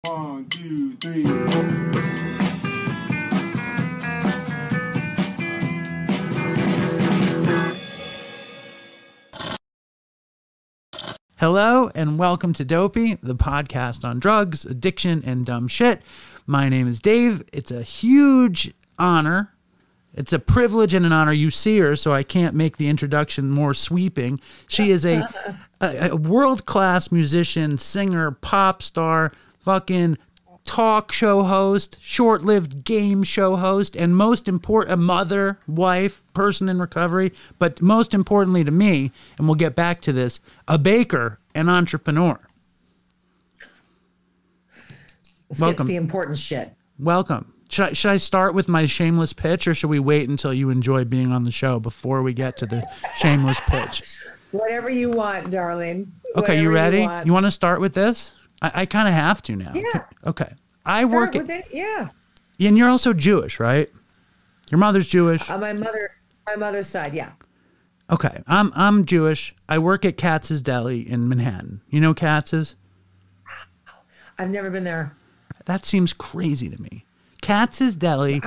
1, 2, 3, 4. Hello and welcome to Dopey, the podcast on drugs, addiction, and dumb shit. My name is Dave. It's a huge honor. It's a privilege and an honor. You see her, so I can't make the introduction more sweeping. She is a world-class musician, singer, pop star, fucking talk show host, short-lived game show host, and most important, a mother, wife, person in recovery, but most importantly to me, and we'll get back to this, a baker and entrepreneur. Let's get to the important shit. Welcome. Should I start with my shameless pitch, or should we wait until you enjoy being on the show before we get to the shameless pitch? Whatever you want, darling. Okay, you ready? You want to start with this? I kind of have to now. Yeah. Okay. Start with it. Yeah. And you're also Jewish, right? Your mother's Jewish. My mother's side, yeah. Okay. I'm Jewish. I work at Katz's Deli in Manhattan. You know Katz's? I've never been there. That seems crazy to me. Katz's Deli.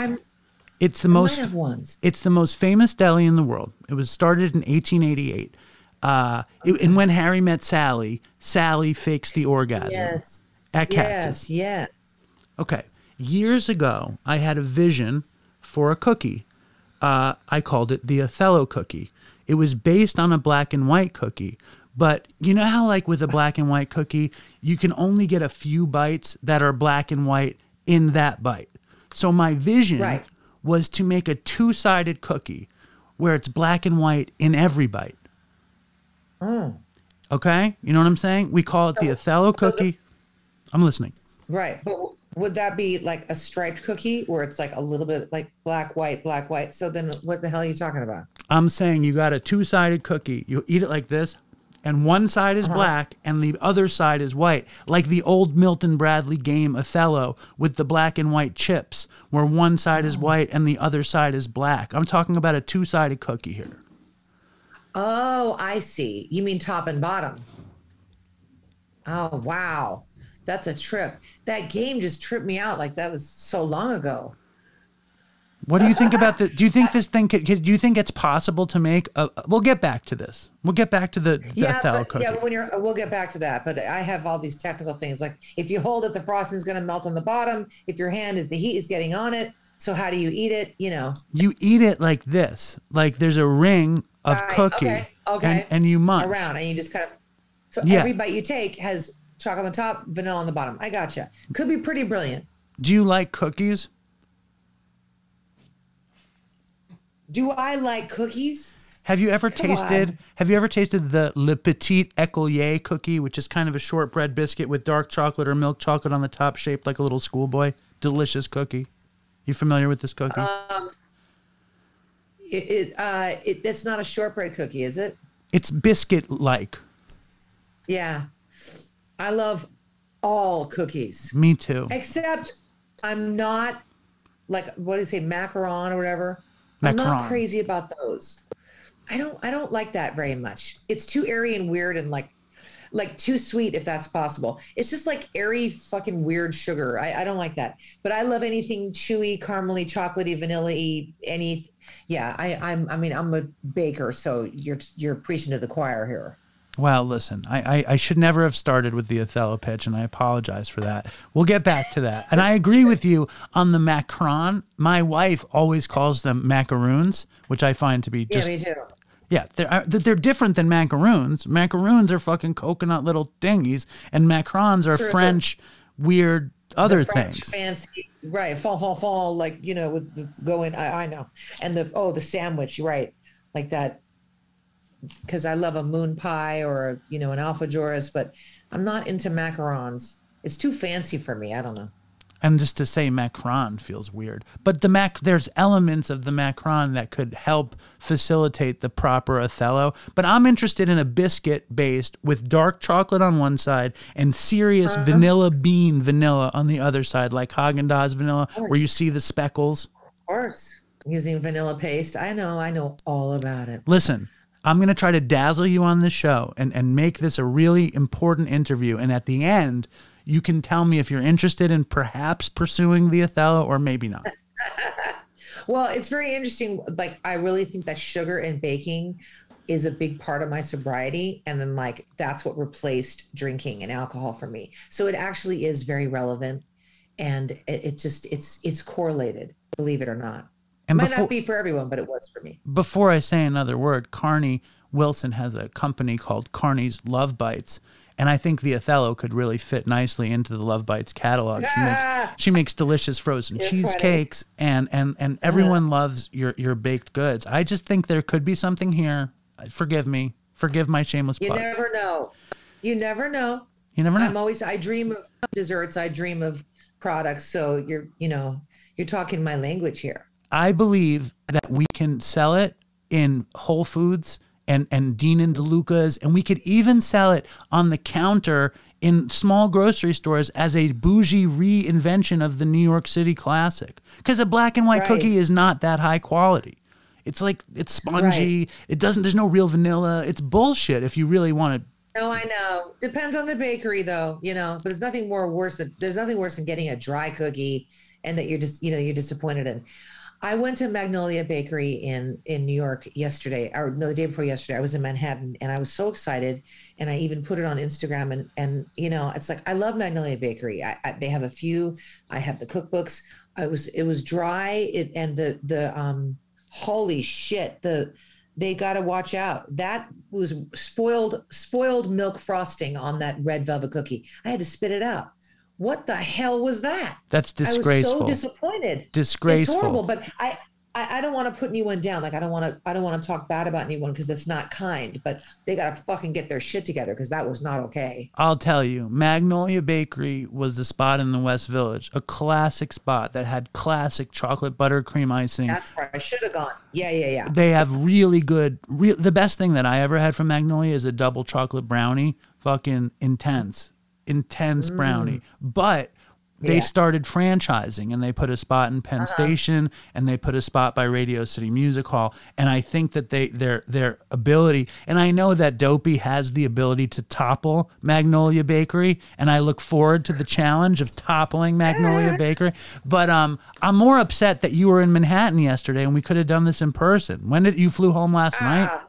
It's the most famous deli in the world. It was started in 1888. And when Harry met Sally, Sally fakes the orgasm. Yes. At Katz's. Yes, yeah. Okay. Years ago, I had a vision for a cookie. I called it the Othello cookie. It was based on a black and white cookie. But you know how, like, with a black and white cookie, you can only get a few bites that are black and white in that bite. So my vision was to make a two-sided cookie where it's black and white in every bite. Oh. Okay? You know what I'm saying? We call it the Othello cookie. I'm listening. Right. But would that be like a striped cookie where it's like a little bit like black, white, black, white? So then what the hell are you talking about? I'm saying you got a two-sided cookie. You eat it like this, and one side is black and the other side is white, like the old Milton Bradley game Othello with the black and white chips, where one side is white and the other side is black. I'm talking about a two-sided cookie here. Oh, I see. You mean top and bottom. Oh, wow. That's a trip. That game just tripped me out. Like, that was so long ago. What do you think about the, do you think this thing, do you think it's possible to make we'll get back to this. We'll get back to the Othello cookie. Yeah, we'll get back to that. But I have all these technical things. Like, if you hold it, the frosting is going to melt on the bottom. If your hand the heat is getting on it. So how do you eat it? You know, you eat it like this, like there's a ring of cookie. Okay. And you munch around, and you just kind of. So every bite you take has chocolate on the top, vanilla on the bottom. I gotcha. Could be pretty brilliant. Do you like cookies? Do I like cookies? Have you ever tasted the Le Petit Écolier cookie, which is kind of a shortbread biscuit with dark chocolate or milk chocolate on the top, shaped like a little schoolboy? Delicious cookie. You familiar with this cookie? It's not a shortbread cookie, is it? It's biscuit-like. Yeah. I love all cookies. Me too. Except I'm not, like, what do you say, macaron or whatever? Macaron. I'm not crazy about those. I don't like that very much. It's too airy and weird and like too sweet, if that's possible. It's just like airy fucking weird sugar. I don't like that. But I love anything chewy, caramely, chocolatey, vanilla-y, I'm a baker, so you're preaching to the choir here. Well, listen, I should never have started with the Othello pitch, and I apologize for that. We'll get back to that. And I agree with you on the macaron. My wife always calls them macaroons, which I find to be just... Yeah, me too. Yeah, they're different than macaroons. Macaroons are fucking coconut little dingies, and macarons are French, weird other French things. Fancy, right? Fall, like, you know, with the going. I know, and the sandwich, right? Like that. Because I love a moon pie or an alfajores, but I'm not into macarons. It's too fancy for me. I don't know. And just to say macaron feels weird. But there's elements of the macaron that could help facilitate the proper Othello. But I'm interested in a biscuit based with dark chocolate on one side and serious vanilla on the other side, like Haagen-Dazs vanilla, where you see the speckles. Of course. Using vanilla paste. I know all about it. Listen, I'm going to try to dazzle you on this show and make this a really important interview. And at the end, You can tell me if you're interested in perhaps pursuing the Othello or maybe not. Well, it's very interesting. Like, I really think that sugar and baking is a big part of my sobriety. And then like, that's what replaced drinking and alcohol for me. So it actually is very relevant. And it's correlated, believe it or not. It might not be for everyone, but it was for me. Before I say another word, Carnie Wilson has a company called Carnie's Love Bites. And I think the Othello could really fit nicely into the Love Bites catalog. She makes delicious frozen cheesecakes, and everyone loves your baked goods. I just think there could be something here. Forgive me. Forgive my shameless plug. You never know. You never know. You never know. I dream of desserts. I dream of products. So you're talking my language here. I believe that we can sell it in Whole Foods and Dean and DeLuca's, and we could even sell it on the counter in small grocery stores as a bougie reinvention of the New York City classic. Because a black and white cookie is not that high quality. It's like, it's spongy. Right. There's no real vanilla. It's bullshit if you really want to. No, I know. Depends on the bakery though, but there's nothing worse than getting a dry cookie and that you're just, you're disappointed in. I went to Magnolia Bakery in New York yesterday, or no, the day before yesterday. I was in Manhattan and I was so excited, and I even put it on Instagram. And it's like, I love Magnolia Bakery. They have a few. I have the cookbooks. It was dry, and the holy shit, they got to watch out. That was spoiled milk frosting on that red velvet cookie. I had to spit it out. What the hell was that? That's disgraceful. I was so disappointed. Disgraceful. It's horrible, but I don't want to put anyone down. Like, I don't want to talk bad about anyone because that's not kind, but they got to fucking get their shit together because that was not okay. I'll tell you, Magnolia Bakery was the spot in the West Village, a classic spot that had classic chocolate buttercream icing. That's where I should have gone. Yeah. They have really good, the best thing that I ever had from Magnolia is a double chocolate brownie. Fucking intense brownie. But they started franchising, and they put a spot in Penn Station, and they put a spot by Radio City Music Hall. And I think that their ability, and I know that Dopey has the ability to topple Magnolia Bakery, and I look forward to the challenge of toppling Magnolia Bakery. But I'm more upset that you were in Manhattan yesterday, and we could have done this in person. When did you flew home last night?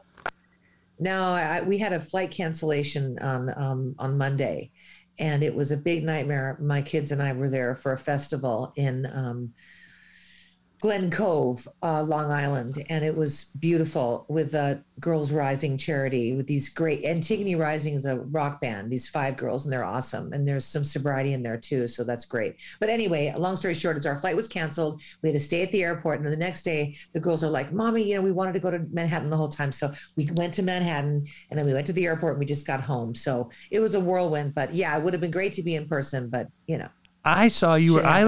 No, we had a flight cancellation on Monday. And it was a big nightmare. My kids and I were there for a festival in Glen Cove, Long Island. And it was beautiful with Girls Rising charity with these great, Antigone Rising is a rock band, these 5 girls, and they're awesome. And there's some sobriety in there too. So that's great. But anyway, long story short is our flight was canceled. We had to stay at the airport. And then the next day the girls are like, Mommy, we wanted to go to Manhattan the whole time. So we went to Manhattan, and then we went to the airport, and we just got home. So it was a whirlwind, but yeah, it would have been great to be in person, but I saw you were, I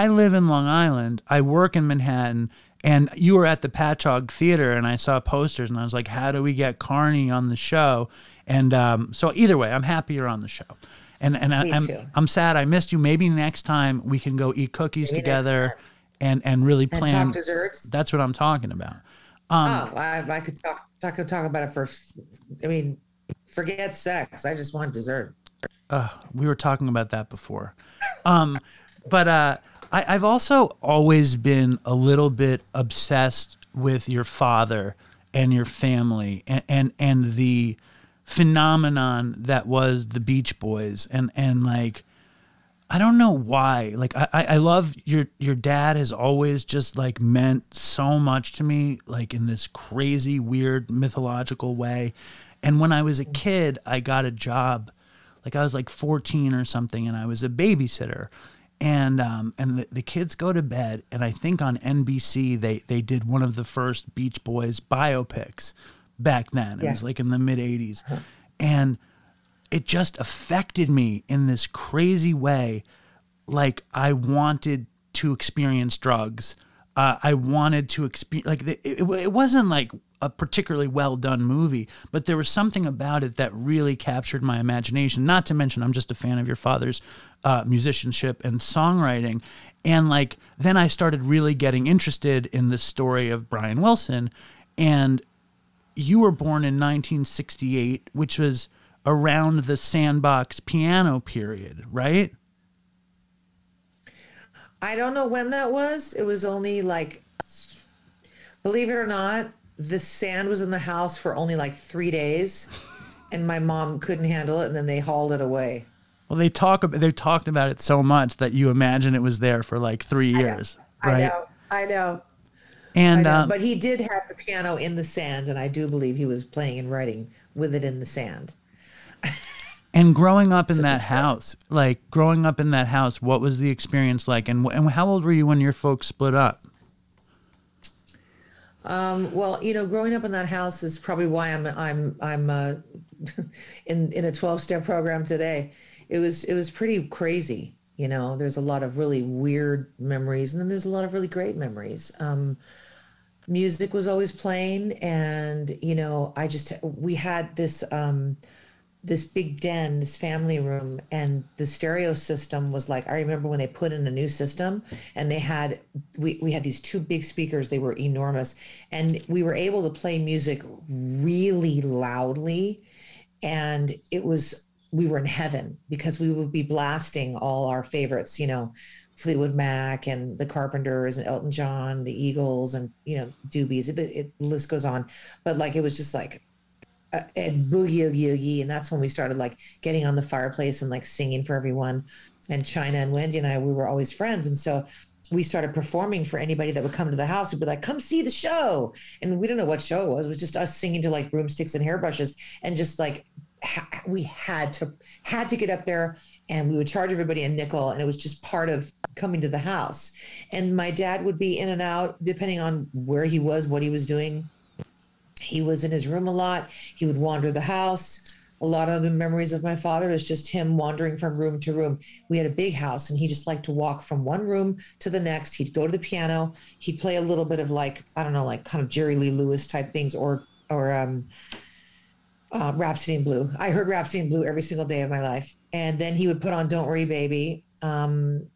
live in Long Island. I work in Manhattan, and you were at the Patchogue Theater, and I saw posters, and I was like, how do we get Carnie on the show? And so either way, I'm happy you're on the show. And I'm sad I missed you. Maybe next time we can go eat cookies together and really plan. And talk desserts. That's what I'm talking about. I could talk about it forget sex. I just want dessert. We were talking about that before. But I've also always been a little bit obsessed with your father and your family and the phenomenon that was the Beach Boys. And like, I don't know why. Like, I love your dad has always just like meant so much to me, like in this crazy, weird, mythological way. And when I was a kid, I got a job. Like, I was like 14 or something, and I was a babysitter. And the kids go to bed, and I think on NBC they did one of the first Beach Boys biopics back then. It was like in the mid-'80s. And it just affected me in this crazy way. Like, I wanted to experience drugs. I wanted to experience, like, it wasn't like a particularly well done movie, but there was something about it that really captured my imagination. Not to mention, I'm just a fan of your father's musicianship and songwriting. And like, then I started really getting interested in the story of Brian Wilson. And you were born in 1968, which was around the Sandbox piano period, right? I don't know when that was. It was only like, believe it or not, the sand was in the house for only like 3 days, and my mom couldn't handle it, and then they hauled it away. Well, they talked about it so much that you imagine it was there for like 3 years, right? I know. And but he did have the piano in the sand, and I do believe he was playing and writing with it in the sand. And growing up in that house, what was the experience like? And how old were you when your folks split up? Well, growing up in that house is probably why I'm in a 12-step program today. It was pretty crazy. There's a lot of really weird memories, and then there's a lot of really great memories. Music was always playing, and we had this big den, this family room, and the stereo system was like, I remember when they put in a new system, and we had these 2 big speakers. They were enormous, and we were able to play music really loudly, and we were in heaven because we would be blasting all our favorites, Fleetwood Mac and the Carpenters and Elton John, the Eagles, and Doobies. The list goes on, but like it was just like and boogie oogie oogie, and that's when we started like getting on the fireplace and like singing for everyone. And China and Wendy and I, we were always friends, and so we started performing for anybody that would come to the house. We'd be like, "Come see the show," and we didn't know what show it was. It was just us singing to like broomsticks and hairbrushes, and just like we had to get up there, and we would charge everybody a nickel, and it was just part of coming to the house. And my dad would be in and out depending on where he was, what he was doing. He was in his room a lot. He would wander the house. A lot of the memories of my father is just him wandering from room to room. We had a big house, and he just liked to walk from one room to the next. He'd go to the piano. He'd play a little bit of like, I don't know, like kind of Jerry Lee Lewis type things, or Rhapsody in Blue. I heard Rhapsody in Blue every single day of my life. And then he would put on Don't Worry Baby, by the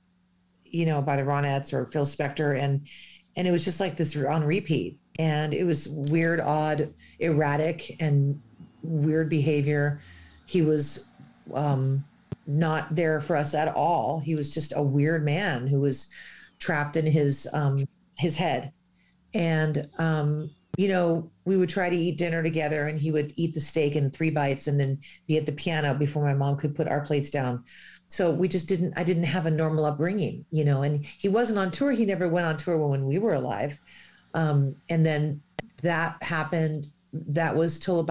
Ronettes or Phil Spector. And it was just like this on repeat. And it was weird, odd, erratic, and weird behavior. He was not there for us at all. He was just a weird man who was trapped in his head. And, we would try to eat dinner together, and he would eat the steak in 3 bites and then be at the piano before my mom could put our plates down. So I didn't have a normal upbringing, and he wasn't on tour. He never went on tour when we were alive. And then that happened. That was till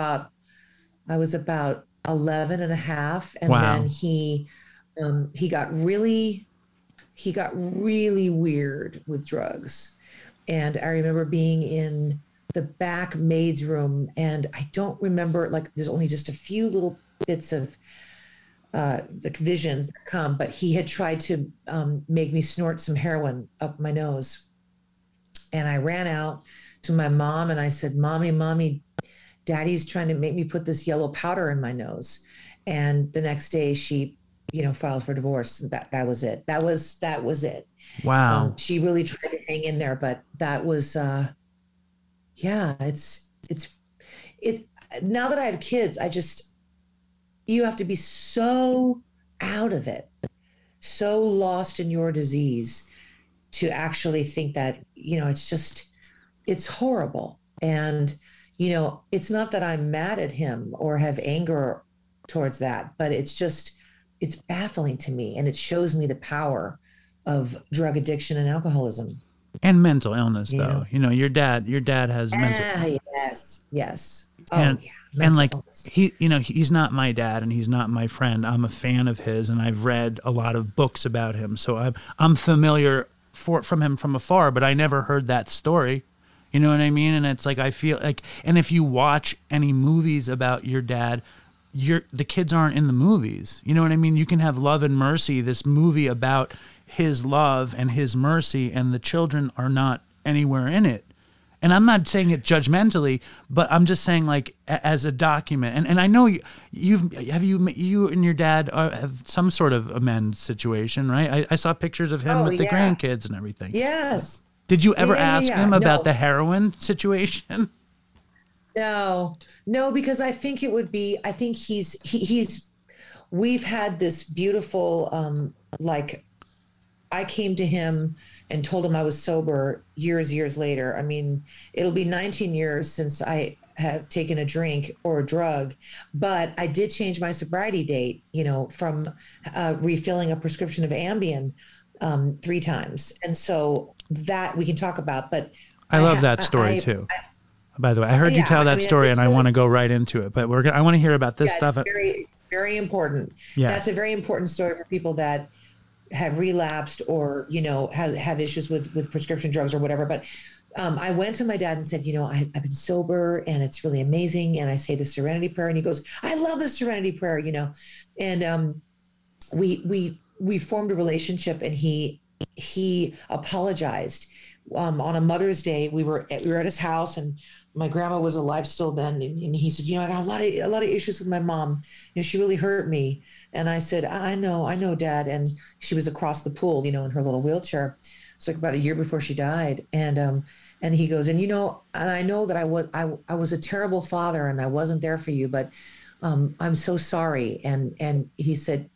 I was about 11 and a half. And wow. Then he got really weird with drugs. And I remember being in the back maid's room, and I don't remember, like, there's only just a few little bits of like visions that come, but he had tried to make me snort some heroin up my nose. And I ran out to my mom and I said, Mommy, Daddy's trying to make me put this yellow powder in my nose. And the next day she, filed for divorce. That was it. That was it. Wow. She really tried to hang in there, but that was, now that I have kids, you have to be so out of it, so lost in your disease to actually think that, it's horrible. And, it's not that I'm mad at him or have anger towards that, but it's baffling to me. And it shows me the power of drug addiction and alcoholism. And mental illness, though. Your dad has mental. Yes. And like illness. He's not my dad and he's not my friend. I'm a fan of his, and I've read a lot of books about him, so I'm familiar from him from afar. But I never heard that story. You know what I mean? And it's like I feel like, and if you watch any movies about your dad, the kids aren't in the movies. You know what I mean? You can have Love and Mercy, this movie about his love and his mercy, and the children are not anywhere in it. And I'm not saying it judgmentally, but I'm just saying, like, as a document. And I know you and your dad have some sort of amend situation, right? I saw pictures of him with the grandkids and everything. Yes. Did you ever ask him about the heroin situation? No, because I think it would be, I think we've had this beautiful, like I came to him and told him I was sober years later. I mean, it'll be 19 years since I have taken a drink or a drug, but I did change my sobriety date, from refilling a prescription of Ambien 3 times. And so that we can talk about, but I love that story too. By the way, I heard you tell that story and I want to go right into it, but I want to hear about this stuff. It's very, very important. Yeah. That's a very important story for people that have relapsed or, have issues with prescription drugs or whatever. But I went to my dad and said, I've been sober and it's really amazing. And I say the Serenity Prayer and he goes, I love the Serenity Prayer, and we formed a relationship and he apologized. On a Mother's Day, we were at his house and my grandma was alive still then. And he said, I got a lot of issues with my mom. She really hurt me. And I said, I know, Dad. And she was across the pool, in her little wheelchair. It's like about a year before she died. And he goes, and I know that I was a terrible father and I wasn't there for you, but I'm so sorry. And he said,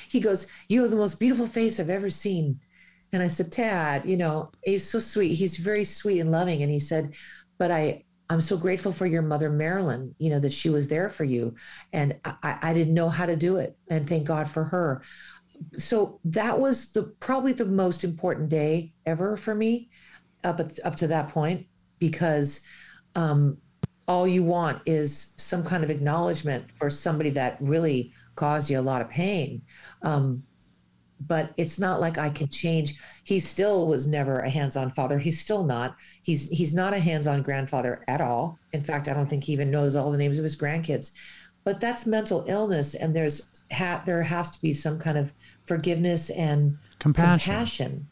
he goes, you have the most beautiful face I've ever seen. And I said, Dad, he's so sweet. He's very sweet and loving. And he said, but I'm so grateful for your mother, Marilyn, that she was there for you. And I didn't know how to do it. And thank God for her. So that was probably the most important day ever for me up to that point, because all you want is some kind of acknowledgement for somebody that really caused you a lot of pain. But it's not like I can change. He still was never a hands-on father. He's still not. He's not a hands-on grandfather at all. In fact, I don't think he even knows all the names of his grandkids. But that's mental illness, and there has to be some kind of forgiveness and compassion.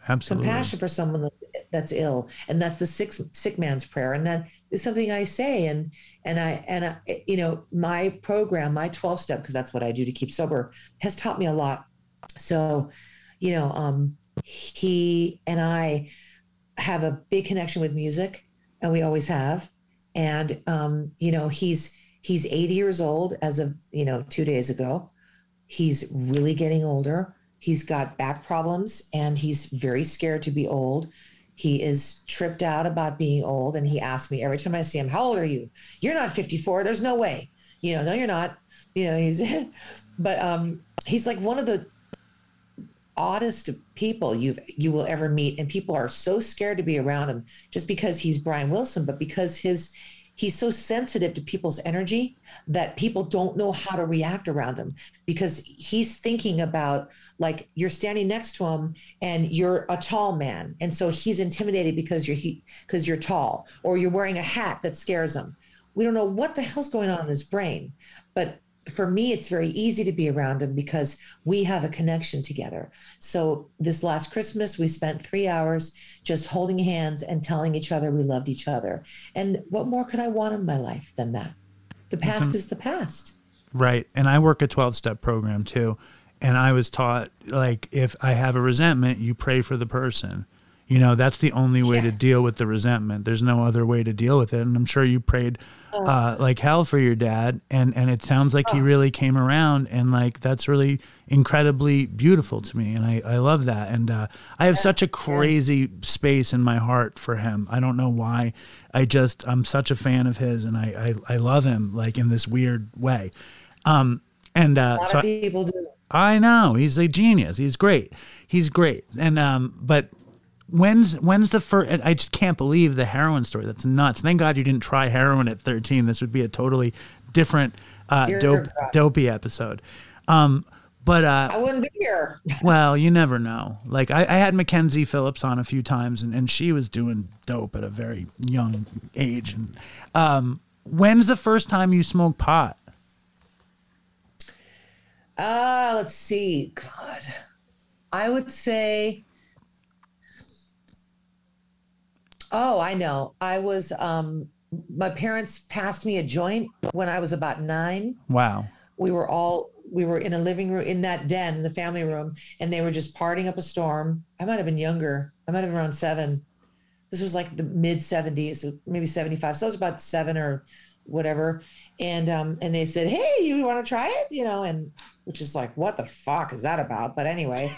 Absolutely. Compassion for someone that's ill, and that's the sick man's prayer. And that is something I say. And I, my program, my 12-step, because that's what I do to keep sober, has taught me a lot. So, he and I have a big connection with music, and we always have. And, he's 80 years old as of, 2 days ago. He's really getting older. He's got back problems and he's very scared to be old. He is tripped out about being old. And he asks me every time I see him, how old are you? You're not 54. There's no way. No, you're not. But he's like one of the oddest people you will ever meet, and people are so scared to be around him, just because he's Brian Wilson, but because he's so sensitive to people's energy that people don't know how to react around him, because he's thinking about, like, you're standing next to him and you're a tall man, and so he's intimidated because you're tall, or you're wearing a hat that scares him. We don't know what the hell's going on in his brain, but for me, it's very easy to be around him because we have a connection together. So this last Christmas, we spent 3 hours just holding hands and telling each other we loved each other. And what more could I want in my life than that? The past is the past. Right. And I work a 12-step program too. And I was taught, like, if I have a resentment, you pray for the person. That's the only way to deal with the resentment. There's no other way to deal with it. And I'm sure you prayed like hell for your dad. And it sounds like he really came around. And, like, that's really incredibly beautiful to me. And I love that. And I have such a crazy space in my heart for him. I don't know why. I'm such a fan of his. And I love him, like, in this weird way. A lot of people do. I know. He's a genius. He's great. And, but when's the first, I just can't believe the heroin story. That's nuts. Thank God you didn't try heroin at 13. This would be a totally different, dopey episode. But I wouldn't be here. Well, you never know. Like, I had Mackenzie Phillips on a few times, and she was doing dope at a very young age. And when's the first time you smoked pot? Let's see. God, I would say, I know. I was, my parents passed me a joint when I was about 9. Wow. We were in a living room, in that den, in the family room, and they were just partying up a storm. I might have been younger. I might have been around 7. This was like the mid 70s, maybe 75. So I was about 7 or whatever. And they said, hey, you want to try it? You know, and which is like, what the fuck is that about? But anyway,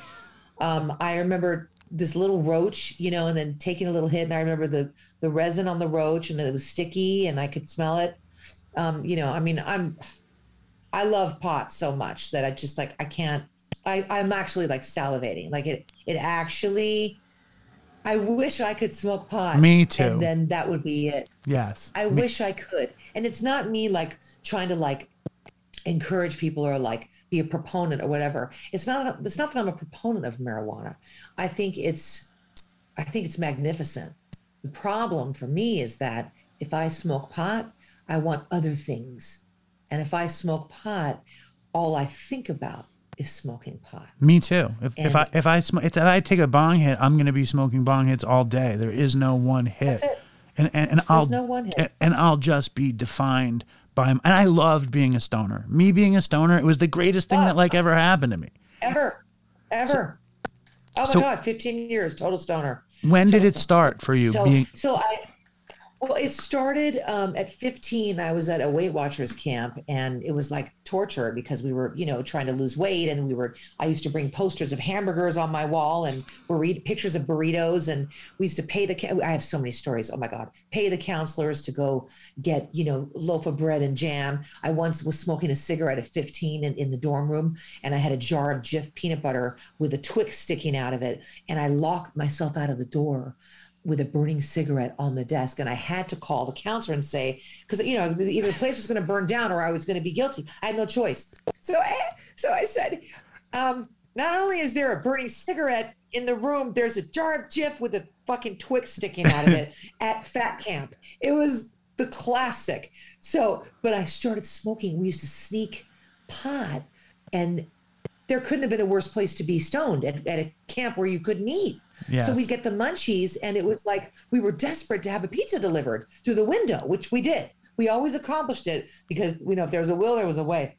I remember this little roach, you know, and then taking a little hit. And I remember the resin on the roach, and it was sticky and I could smell it. You know, I mean, I love pot so much that I just like, I can't, I'm actually like salivating. Like it actually, I wish I could smoke pot. Me too. And then that would be it. Yes. I wish I could. And it's not me like trying to like encourage people or like be a proponent or whatever. It's not that I'm a proponent of marijuana. I think it's magnificent. The problem for me is that if I smoke pot, I want other things. And if I smoke pot, all I think about is smoking pot. Me too. If I take a bong hit, I'm going to be smoking bong hits all day. There is no one hit. That's it. And I'll no one hit. And I'll just be defined by him. And I loved being a stoner. Me being a stoner, it was the greatest thing that like ever happened to me. Ever. Oh my God, 15 years, total stoner. When did it start for you? Well, it started at 15. I was at a Weight Watchers camp, and it was like torture because we were, you know, trying to lose weight, and I used to bring posters of hamburgers on my wall and pictures of burritos, and we used to pay I have so many stories. Oh my God, pay the counselors to go get, you know, loaf of bread and jam. I once was smoking a cigarette at 15 in the dorm room, and I had a jar of Jif peanut butter with a Twix sticking out of it, and I locked myself out of the door with a burning cigarette on the desk. And I had to call the counselor and say, because, you know, either the place was going to burn down or I was going to be guilty. I had no choice. So I said, not only is there a burning cigarette in the room, there's a jar of Jif with a fucking Twix sticking out of it at fat camp. It was the classic. But I started smoking. We used to sneak pot, and there couldn't have been a worse place to be stoned at a camp where you couldn't eat. Yes. So we'd get the munchies, and it was like we were desperate to have a pizza delivered through the window, which we did. We always accomplished it because, you know, if there was a will, there was a way.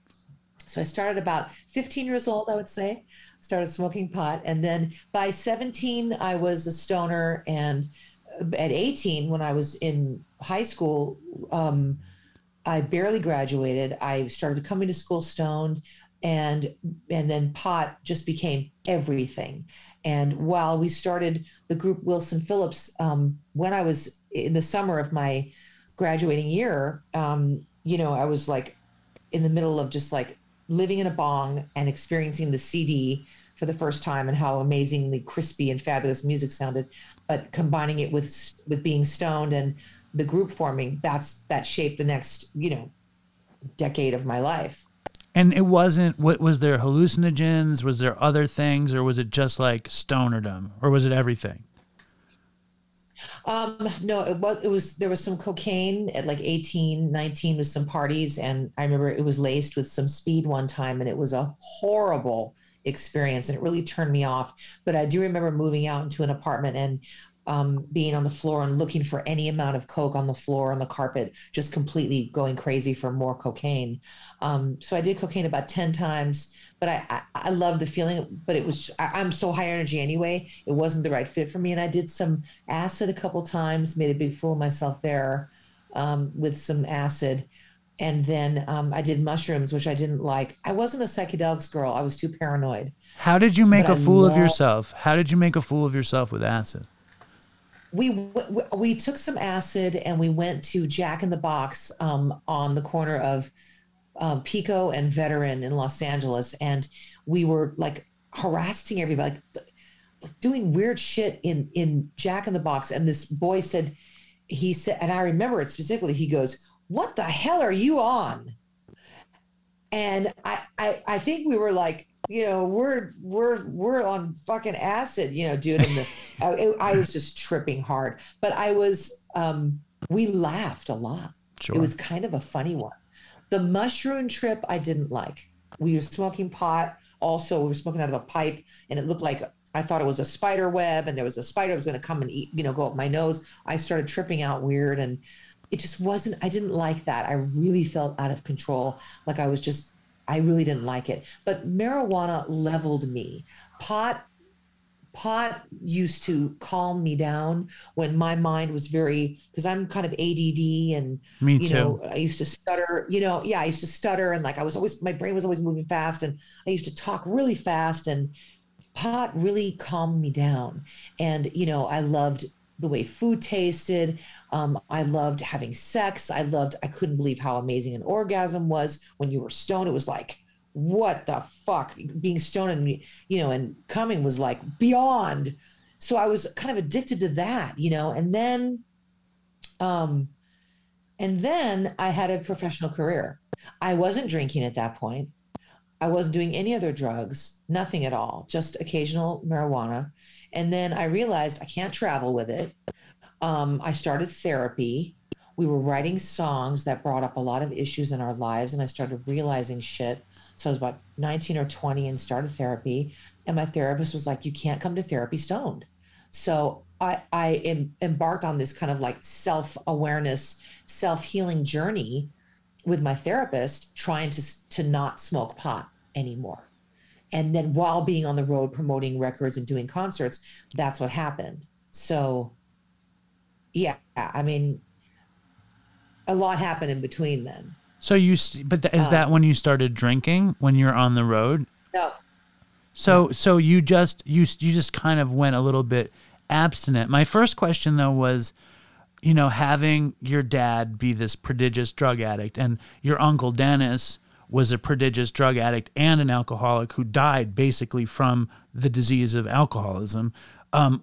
So I started about 15 years old, I would say, started smoking pot. And then by 17, I was a stoner. And at 18, when I was in high school, I barely graduated. I started coming to school stoned. And then pot just became everything. And while we started the group Wilson Phillips, when I was in the summer of my graduating year, you know, I was like in the middle of just like living in a bong and experiencing the CD for the first time and how amazingly crispy and fabulous music sounded, but combining it with being stoned and the group forming, that shaped the next, you know, decade of my life. And it wasn't, what was there, hallucinogens? Was there other things, or was it just like stonerdom, or was it everything? No, there was some cocaine at like 18, 19 with some parties. And I remember it was laced with some speed one time, and it was a horrible experience, and it really turned me off. But I do remember moving out into an apartment and being on the floor and looking for any amount of coke on the floor, on the carpet, just completely going crazy for more cocaine. So I did cocaine about 10 times, but I loved the feeling, but I'm so high energy anyway. It wasn't the right fit for me. And I did some acid a couple times, made a big fool of myself there with some acid. And then I did mushrooms, which I didn't like. I wasn't a psychedelics girl. I was too paranoid. How did you make a fool of yourself? How did you make a fool of yourself with acid? We took some acid and we went to Jack in the Box on the corner of Pico and Veteran in Los Angeles. And we were like harassing everybody, like doing weird shit in Jack in the Box. And this boy said, and I remember it specifically, he goes, "What the hell are you on?" And I think we were like, you know, we're on fucking acid, you know, dude. And I was just tripping hard, but we laughed a lot. Sure. It was kind of a funny one. The mushroom trip, I didn't like. We were smoking pot. Also, we were smoking out of a pipe, and it looked like, I thought it was a spider web, and there was a spider that was going to come and eat, you know, go up my nose. I started tripping out weird, and it just wasn't, I didn't like that. I really felt out of control. Like I really didn't like it. But marijuana leveled me. Pot pot used to calm me down when my mind was very, because I'm kind of ADD and, Me you too. know, I used to stutter, you know, yeah, I used to stutter and like I was always, my brain was always moving fast and I used to talk really fast and pot really calmed me down. And, you know, I loved the way food tasted. I loved having sex. I couldn't believe how amazing an orgasm was when you were stoned. It was like, what the fuck, being stoned and, you know, and coming was like beyond. So I was kind of addicted to that, you know, and then I had a professional career. I wasn't drinking at that point. I wasn't doing any other drugs, nothing at all, just occasional marijuana. And then I realized I can't travel with it. I started therapy. We were writing songs that brought up a lot of issues in our lives. And I started realizing shit. So I was about 19 or 20 and started therapy. And my therapist was like, you can't come to therapy stoned. So I embarked on this kind of like self-awareness, self-healing journey with my therapist, trying to not smoke pot anymore. And then while being on the road promoting records and doing concerts, that's what happened. So yeah, I mean, a lot happened in between then. So is that when you started drinking, when you're on the road? No. So you just kind of went a little bit abstinent. My first question though was, you know, having your dad be this prodigious drug addict and your uncle Dennis was a prodigious drug addict and an alcoholic who died basically from the disease of alcoholism.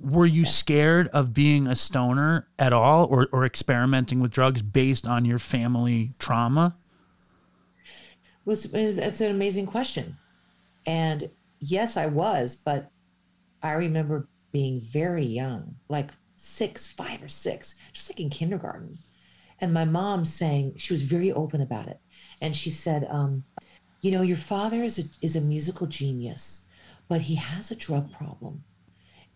Were you scared of being a stoner at all or experimenting with drugs based on your family trauma? It's an amazing question. And yes, I was, but I remember being very young, like 5 or 6, just like in kindergarten. And my mom saying, she was very open about it. And she said, you know, your father is a musical genius, but he has a drug problem.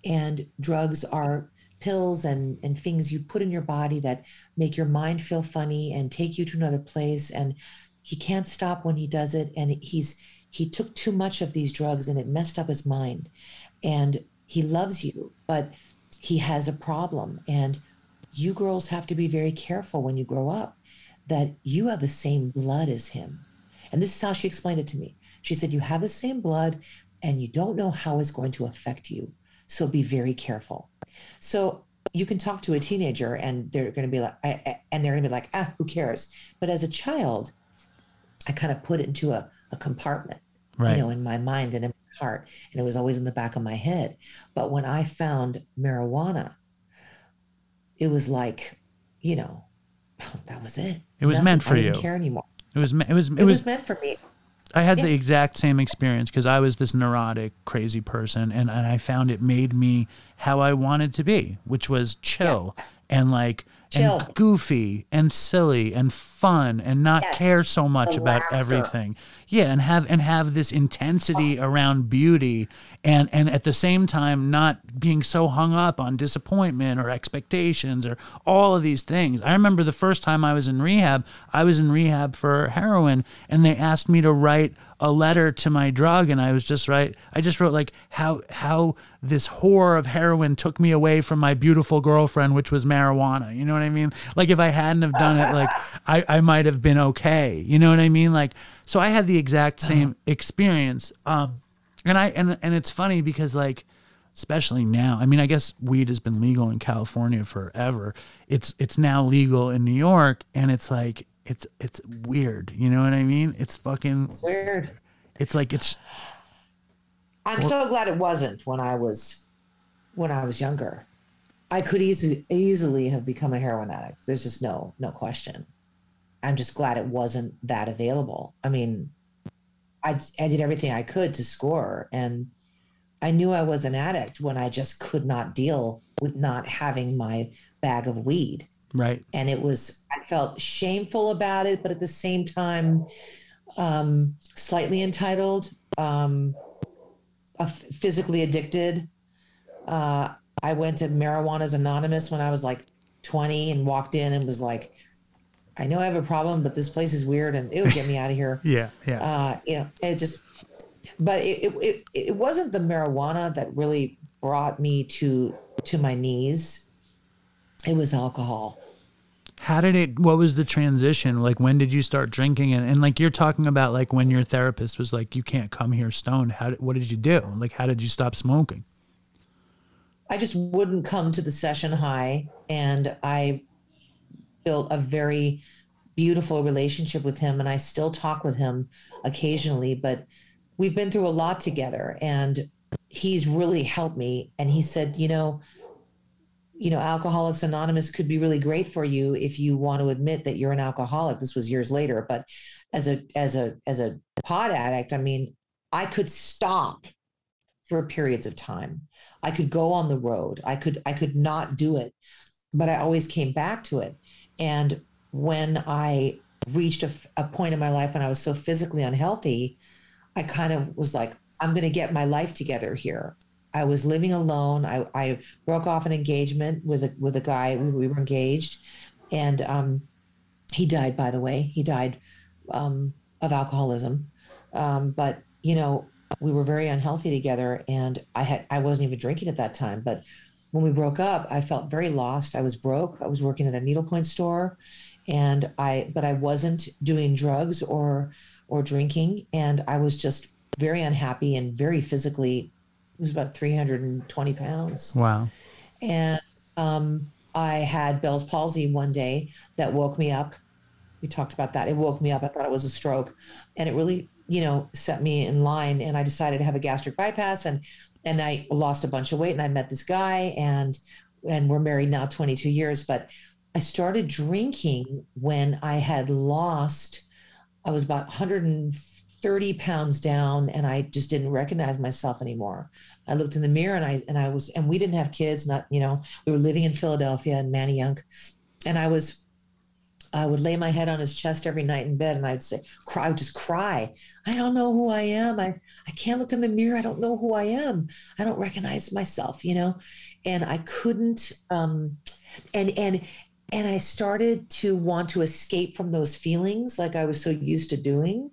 And drugs are pills and things you put in your body that make your mind feel funny and take you to another place. And he can't stop when he does it. And he took too much of these drugs and it messed up his mind. And he loves you, but he has a problem. And you girls have to be very careful when you grow up that you have the same blood as him. And this is how she explained it to me. She said, you have the same blood and you don't know how it's going to affect you. So be very careful. So you can talk to a teenager and they're going to be like, who cares? But as a child, I kind of put it into a compartment, right, you know, in my mind and in my heart. And it was always in the back of my head. But when I found marijuana, it was like, you know, that was it. It was meant for you. I didn't care anymore. It was meant for me. I had the exact same experience because I was this neurotic, crazy person, and I found it made me how I wanted to be, which was chill and like and goofy and silly and fun and not care so much about everything. Yeah, and have this intensity around beauty and at the same time not being so hung up on disappointment or expectations or all of these things. I remember the first time I was in rehab for heroin, and they asked me to write a letter to my drug, and I just wrote like how this whore of heroin took me away from my beautiful girlfriend, which was marijuana. You know what I mean? Like if I hadn't have done it, like I might have been okay. You know what I mean? Like, so I had the exact same experience. And it's funny because like, especially now, I mean, I guess weed has been legal in California forever. It's now legal in New York, and it's like, it's weird. You know what I mean? It's fucking weird. It's like, I'm so glad it wasn't when I was younger. I could easily have become a heroin addict. There's just no question. I'm just glad it wasn't that available. I mean, I did everything I could to score, and I knew I was an addict when I just could not deal with not having my bag of weed. Right. And I felt shameful about it, but at the same time, slightly entitled, physically addicted. I went to Marijuana's Anonymous when I was like 20 and walked in and was like, I know I have a problem, but this place is weird and it would get me out of here. Yeah. You know, it wasn't the marijuana that really brought me to my knees, it was alcohol. What was the transition? Like, when did you start drinking? And like, you're talking about like when your therapist was like, you can't come here stoned. What did you do? Like, how did you stop smoking? I just wouldn't come to the session high. And I built a very beautiful relationship with him. And I still talk with him occasionally, but we've been through a lot together, and he's really helped me. And he said, Alcoholics Anonymous could be really great for you if you want to admit that you're an alcoholic. This was years later, but as a pot addict, I mean, I could stop for periods of time. I could go on the road. I could not do it, but I always came back to it. And when I reached a point in my life when I was so physically unhealthy, I kind of was like, I'm going to get my life together here. I was living alone. I broke off an engagement with a guy. We were engaged, and he died, by the way. He died of alcoholism. But we were very unhealthy together, and I wasn't even drinking at that time. But when we broke up, I felt very lost. I was broke. I was working at a needlepoint store, but I wasn't doing drugs or drinking, and I was just very unhappy and very physically. It was about 320 pounds. Wow. And I had Bell's palsy one day that woke me up. We talked about that. It woke me up. I thought it was a stroke, and it really, set me in line. And I decided to have a gastric bypass, and I lost a bunch of weight, and I met this guy, and we're married now 22 years. But I started drinking when I was about 130 pounds down, and I just didn't recognize myself anymore. I looked in the mirror, and we didn't have kids, we were living in Philadelphia in Manayunk. And I would lay my head on his chest every night in bed, and I would just cry. I don't know who I am. I can't look in the mirror. I don't know who I am. I don't recognize myself, and I couldn't, and I started to want to escape from those feelings like I was so used to doing.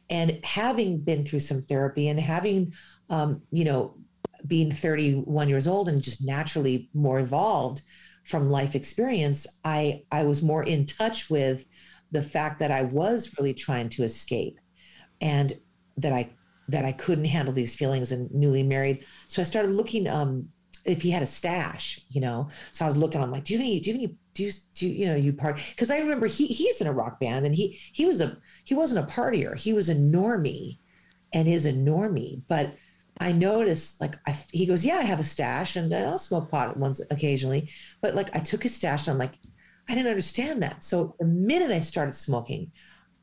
And having been through some therapy and having, being 31 years old and just naturally more evolved from life experience, I was more in touch with the fact that I was really trying to escape, and that I couldn't handle these feelings, and newly married. So I started looking, if he had a stash, so I was looking, I'm like, do you party? Because I remember he's in a rock band, and he wasn't a partier. He was a normie, and is a normie. But I noticed, he goes, yeah, I have a stash, and I'll smoke pot once occasionally. But I took his stash, and I'm like, I didn't understand that. So the minute I started smoking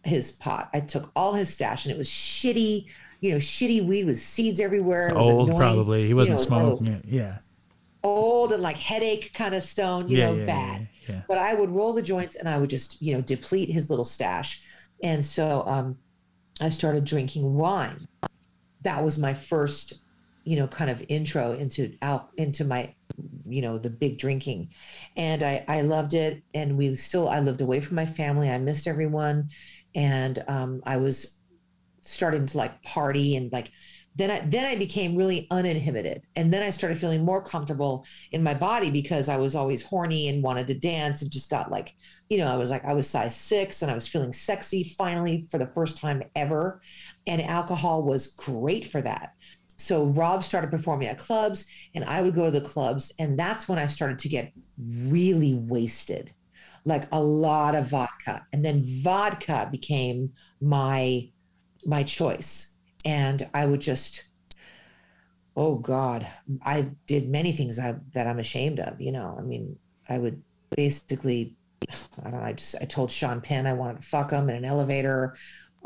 his pot, I took all his stash, and it was shitty weed with seeds everywhere. It was old, annoying. probably. He wasn't smoking it. Yeah. Old and headache kind of stone, bad. Yeah. But I would roll the joints, and I would just, deplete his little stash. And so I started drinking wine. That was my first, kind of intro into my, the big drinking. And I loved it. And I lived away from my family. I missed everyone. And I was starting to party, and then I became really uninhibited. And then I started feeling more comfortable in my body, because I was always horny and wanted to dance, and just got I was size 6, and I was feeling sexy finally for the first time ever. And alcohol was great for that. So Rob started performing at clubs, and I would go to the clubs. And that's when I started to get really wasted, a lot of vodka. And then vodka became my choice. And I would just, oh God, I did many things that I'm ashamed of. I would basically, I don't know, I told Sean Penn I wanted to fuck him in an elevator.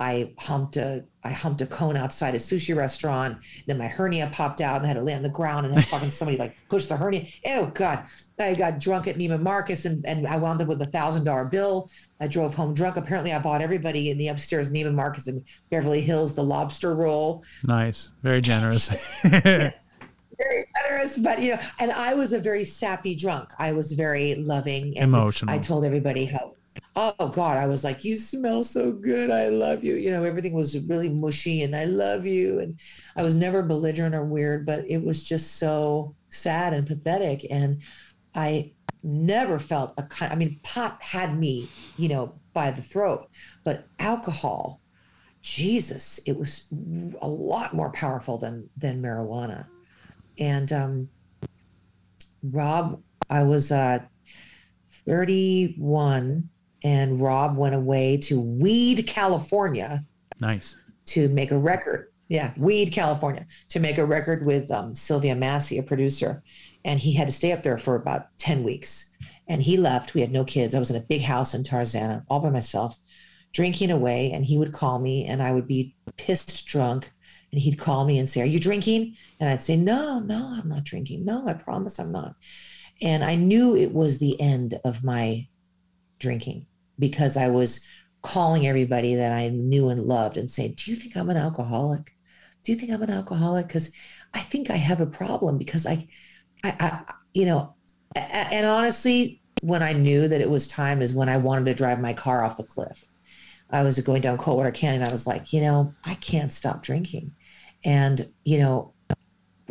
I humped a cone outside a sushi restaurant. Then my hernia popped out, and I had to lay on the ground, and then fucking somebody pushed the hernia. Oh God. I got drunk at Neiman Marcus, and I wound up with $1,000 bill. I drove home drunk. Apparently I bought everybody in the upstairs Neiman Marcus in Beverly Hills the lobster roll. Nice. Very generous. Very generous, but and I was a very sappy drunk. I was very loving and emotional. I told everybody how oh God, I was like, you smell so good. I love you. You know, everything was really mushy and I love you. And I was never belligerent or weird, but it was just so sad and pathetic. And I never felt I mean, pot had me, you know, by the throat, but alcohol, Jesus, it was a lot more powerful than marijuana. And Rob, I was 31 and Rob went away to Weed, California. Nice. To make a record. Yeah, Weed, California, to make a record with Sylvia Massey, a producer. And he had to stay up there for about 10 weeks. And he left. We had no kids. I was in a big house in Tarzana, all by myself, drinking away. And he would call me and I would be pissed drunk. And he'd call me and say, are you drinking? And I'd say, no, I'm not drinking. No, I promise I'm not. And I knew it was the end of my drinking because I was calling everybody that I knew and loved and saying, do you think I'm an alcoholic? Do you think I'm an alcoholic? Because I think I have a problem because I, you know, and honestly, when I knew that it was time is when I wanted to drive my car off the cliff. I was going down Coldwater Canyon. I was like, you know, I can't stop drinking. And, you know,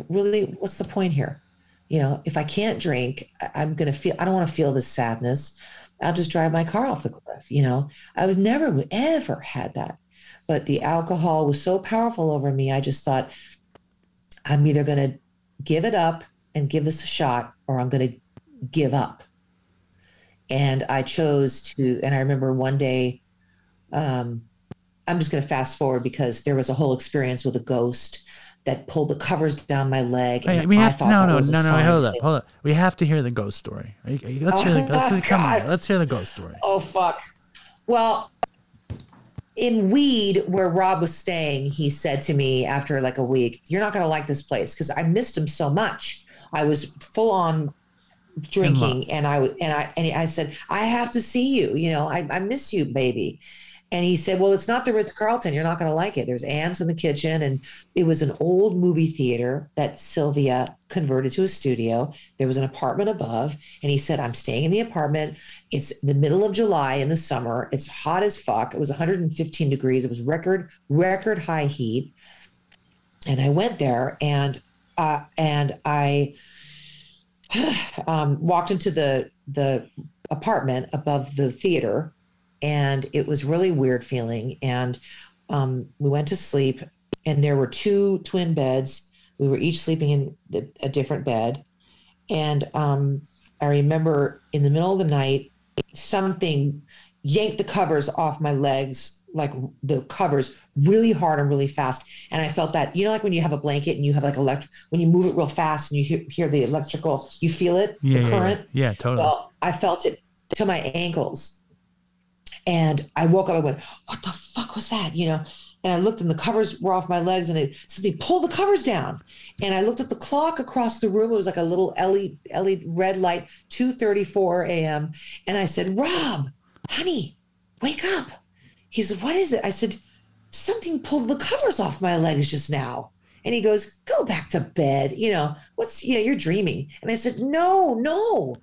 really, what's the point here? You know, if I can't drink, I'm going to I don't want to feel this sadness. I'll just drive my car off the cliff. You know, I was never, ever had that. But the alcohol was so powerful over me. I just thought, I'm either going to give it up and give this a shot, or I'm going to give up. And I chose to, and I remember one day, I'm just going to fast forward because there was a whole experience with a ghost that pulled the covers down my leg. Wait, we have to, hold up. We have to hear the ghost story. Let's hear the ghost story. Oh, fuck. Well, in Weed, where Rob was staying, he said to me after like a week, you're not going to like this place, because I missed him so much. I was full on drinking and I said, I have to see you. You know, I miss you, baby. And he said, well, it's not the Ritz-Carlton. You're not going to like it. There's ants in the kitchen. And it was an old movie theater that Sylvia converted to a studio. There was an apartment above. And he said, I'm staying in the apartment. It's the middle of July in the summer. It's hot as fuck. It was 115 degrees. It was record high heat. And I went there and I walked into the apartment above the theater. And it was really weird feeling. And we went to sleep and there were 2 twin beds. We were each sleeping in a different bed. And I remember in the middle of the night, something yanked the covers off my legs, like the covers really hard and really fast. And I felt that, you know, like when you have a blanket and you have like when you move it real fast and you hear the electrical, you feel it, the current. Yeah, totally. Well, I felt it to my ankles. And I woke up, I went, what the fuck was that? You know, and I looked and the covers were off my legs and somebody pulled the covers down. And I looked at the clock across the room. It was like a little LED red light, 2:34 a.m. And I said, Rob, honey, wake up. He said, what is it? I said, something pulled the covers off my legs just now. And he goes, go back to bed. You know, you're dreaming. And I said, no,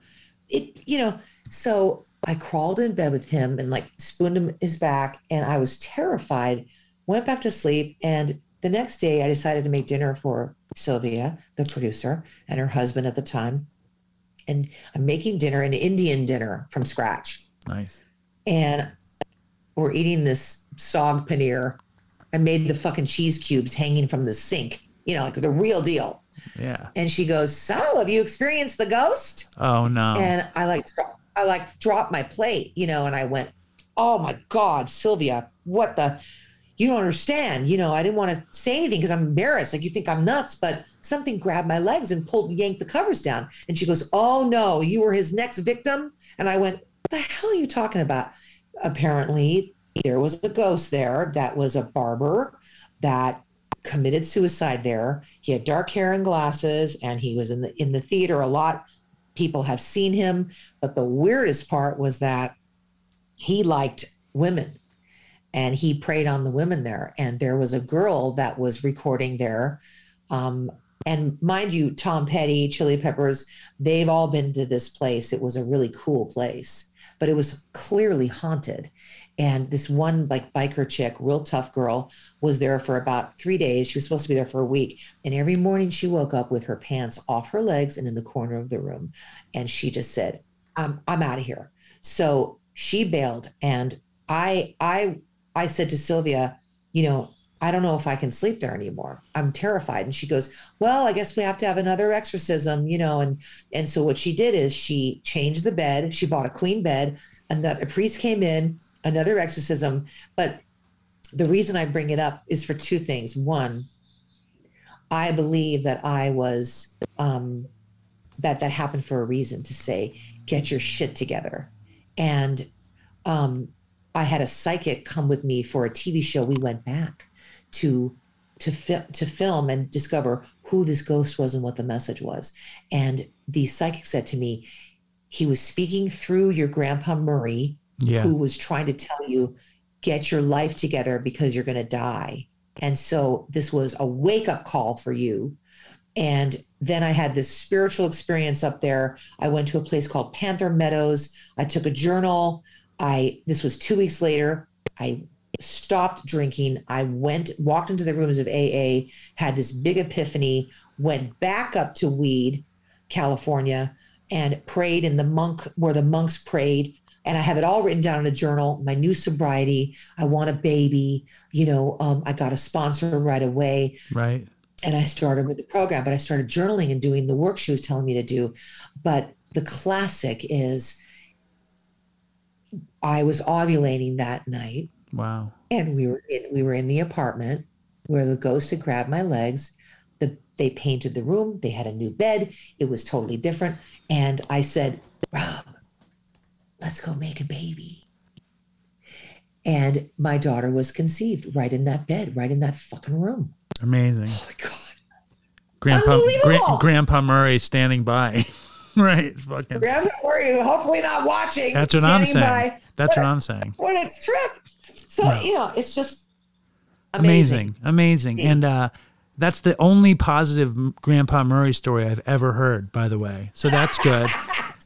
so I crawled in bed with him and like spooned him his back, and I was terrified, went back to sleep. And the next day I decided to make dinner for Sylvia, the producer, and her husband at the time. And I'm making dinner, an Indian dinner from scratch. Nice. And we're eating this saag paneer. I made the fucking cheese cubes hanging from the sink, you know, like the real deal. Yeah. And she goes, so have you experienced the ghost? Oh no. And I dropped my plate, you know, and I went, oh my God, Sylvia, you don't understand. You know, I didn't want to say anything because I'm embarrassed. Like, you think I'm nuts, but something grabbed my legs and yanked the covers down. And she goes, oh no, you were his next victim. And I went, what the hell are you talking about? Apparently there was a ghost there that was a barber that committed suicide there. He had dark hair and glasses, and he was in the theater a lot. People have seen him, but the weirdest part was that he liked women and he preyed on the women there. And there was a girl that was recording there. And mind you, Tom Petty, Chili Peppers, they've all been to this place. It was a really cool place. but it was clearly haunted. And this one like biker chick, real tough girl, was there for about 3 days. She was supposed to be there for a week. And every morning she woke up with her pants off her legs and in the corner of the room. And she just said, I'm out of here. So she bailed. And I said to Sylvia, I don't know if I can sleep there anymore. I'm terrified. And she goes, well, I guess we have to have another exorcism, and so what she did is she changed the bed. She bought a queen bed. A priest came in, another exorcism. But the reason I bring it up is for two things. One, I believe that I was, that happened for a reason, to say, get your shit together. And I had a psychic come with me for a TV show. We went back to film and discover who this ghost was and what the message was. And the psychic said to me, he was speaking through your grandpa Murray, who was trying to tell you, get your life together because you're going to die. And so this was a wake-up call for you. And then I had this spiritual experience up there. I went to a place called Panther Meadows. I took a journal. This was 2 weeks later. I stopped drinking. I walked into the rooms of AA, had this big epiphany, went back up to Weed, California, and prayed in where the monks prayed. And I have it all written down in a journal, my new sobriety. I want a baby. I got a sponsor right away. Right. And I started with the program, but I started journaling and doing the work she was telling me to do. But the classic is I was ovulating that night. Wow. And we were in the apartment where the ghost had grabbed my legs. They painted the room. They had a new bed. It was totally different. And I said, Rob, let's go make a baby. And my daughter was conceived right in that bed, right in that fucking room. Amazing. Oh my God. Grandpa Murray standing by. Right. Fucking. Grandpa Murray, hopefully not watching. That's what I'm saying. That's what I'm saying. What a trip. So, it's just amazing. And that's the only positive Grandpa Murray story I've ever heard, by the way. So that's good.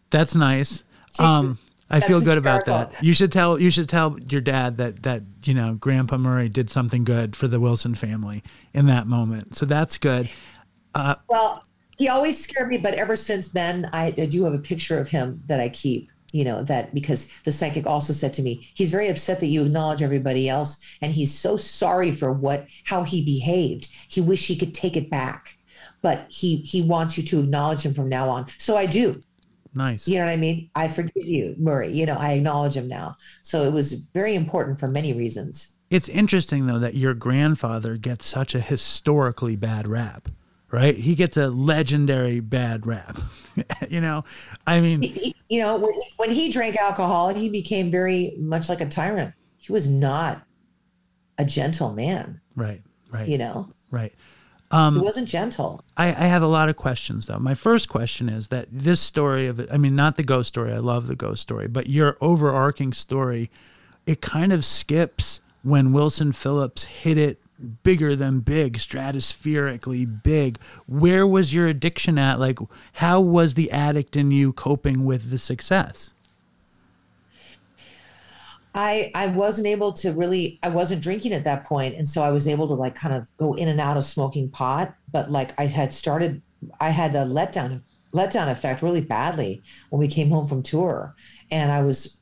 That's nice. I feel good about that. You should tell your dad that Grandpa Murray did something good for the Wilson family in that moment. So that's good. Well, he always scared me, but ever since then, I do have a picture of him that I keep. That because the psychic also said to me, he's very upset that you acknowledge everybody else, and he's so sorry for how he behaved. He wish he could take it back, but he wants you to acknowledge him from now on. So I do. Nice. You know what I mean? I forgive you, Murray. I acknowledge him now. So it was very important for many reasons. It's interesting, though, that your grandfather gets such a historically bad rap, right? He gets a legendary bad rap. I mean, when he drank alcohol, he became very much like a tyrant. He was not a gentle man. Right. Right. Right. He wasn't gentle. I have a lot of questions, though. My first question is that this story of it, I mean, not the ghost story. I love the ghost story, but your overarching story, it kind of skips when Wilson Phillips hit it bigger than big, stratospherically big. Where was your addiction at? Like, how was the addict in you coping with the success? I wasn't able to I wasn't drinking at that point. And so I was able to kind of go in and out of smoking pot. But I had a letdown effect really badly when we came home from tour. And I was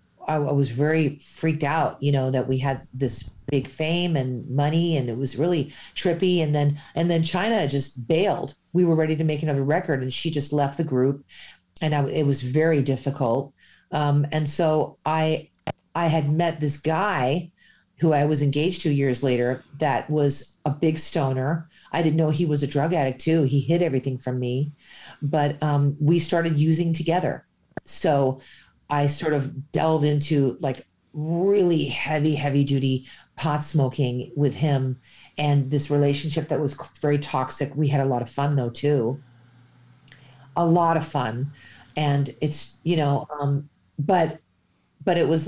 very freaked out, that we had this big fame and money, and it was really trippy. And then China just bailed. We were ready to make another record, and she just left the group, and it was very difficult. And so I had met this guy who I was engaged to years later that was a big stoner. I didn't know he was a drug addict too. He hid everything from me, but we started using together. So I sort of delved into really heavy duty pot smoking with him, and this relationship that was very toxic. We had a lot of fun though too. A lot of fun. And it's, but it was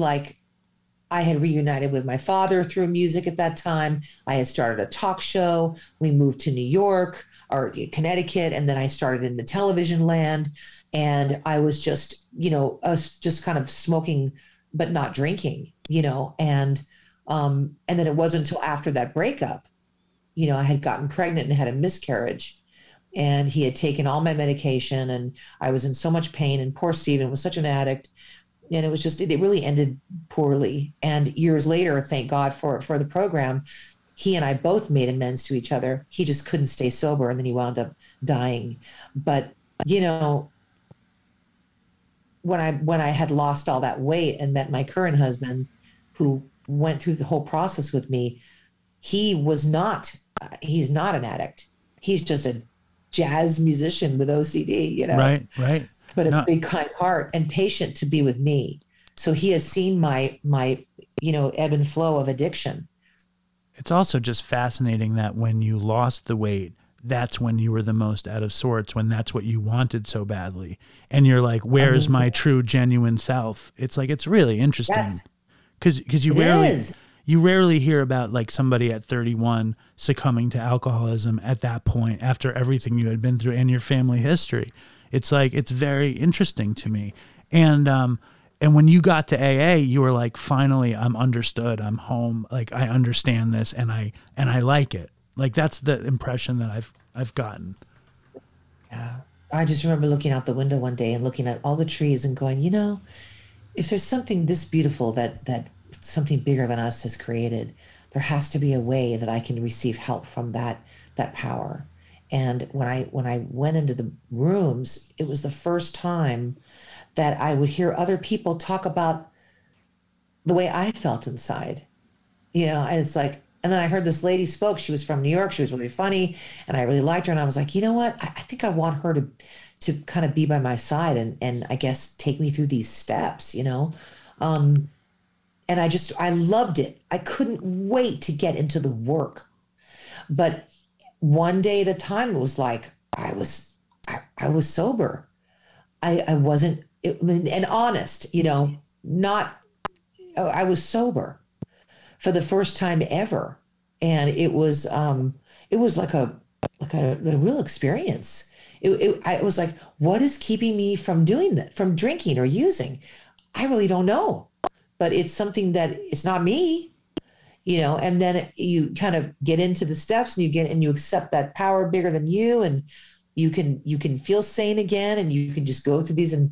I had reunited with my father through music at that time. I had started a talk show. We moved to New York or Connecticut, and then I started in the television land. And I was just, just kind of smoking but not drinking, and then it wasn't until after that breakup, I had gotten pregnant and had a miscarriage, and he had taken all my medication, and I was in so much pain, and poor Steven was such an addict. And it was just, it really ended poorly. And years later, thank God for the program, he and I both made amends to each other. He just couldn't stay sober, and then he wound up dying. But, when I had lost all that weight and met my current husband, who went through the whole process with me, he's not an addict. He's just a jazz musician with OCD, Right. But a big, kind heart and patient to be with me. So he has seen my ebb and flow of addiction. It's also just fascinating that when you lost the weight, that's when you were the most out of sorts, when that's what you wanted so badly. And you're like, where's my true, genuine self? It's like, it's really interesting. Because you rarely hear about like somebody at 31 succumbing to alcoholism at that point, after everything you had been through and your family history. It's like, it's very interesting to me. And when you got to AA, you were like, finally, I'm understood. I'm home. Like, I understand this, and I like it. Like, that's the impression that I've gotten. Yeah. I just remember looking out the window one day and looking at all the trees and going, if there's something this beautiful that something bigger than us has created, there has to be a way that I can receive help from that power. And when I went into the rooms, it was the first time that I would hear other people talk about the way I felt inside. And it's like, and then I heard this lady spoke. She was from New York. She was really funny, and I really liked her. And I was like, you know what? I think I want her to kind of be by my side and I guess take me through these steps, And I loved it. I couldn't wait to get into the work. But one day at a time, it was like, I was sober. I wasn't, and honest, I was sober for the first time ever. And it was like a real experience. I was like, what is keeping me from doing that, from drinking or using? I really don't know, but it's something that it's not me, and then you kind of get into the steps, and you accept that power bigger than you, and you can feel sane again, and you can just go through these. And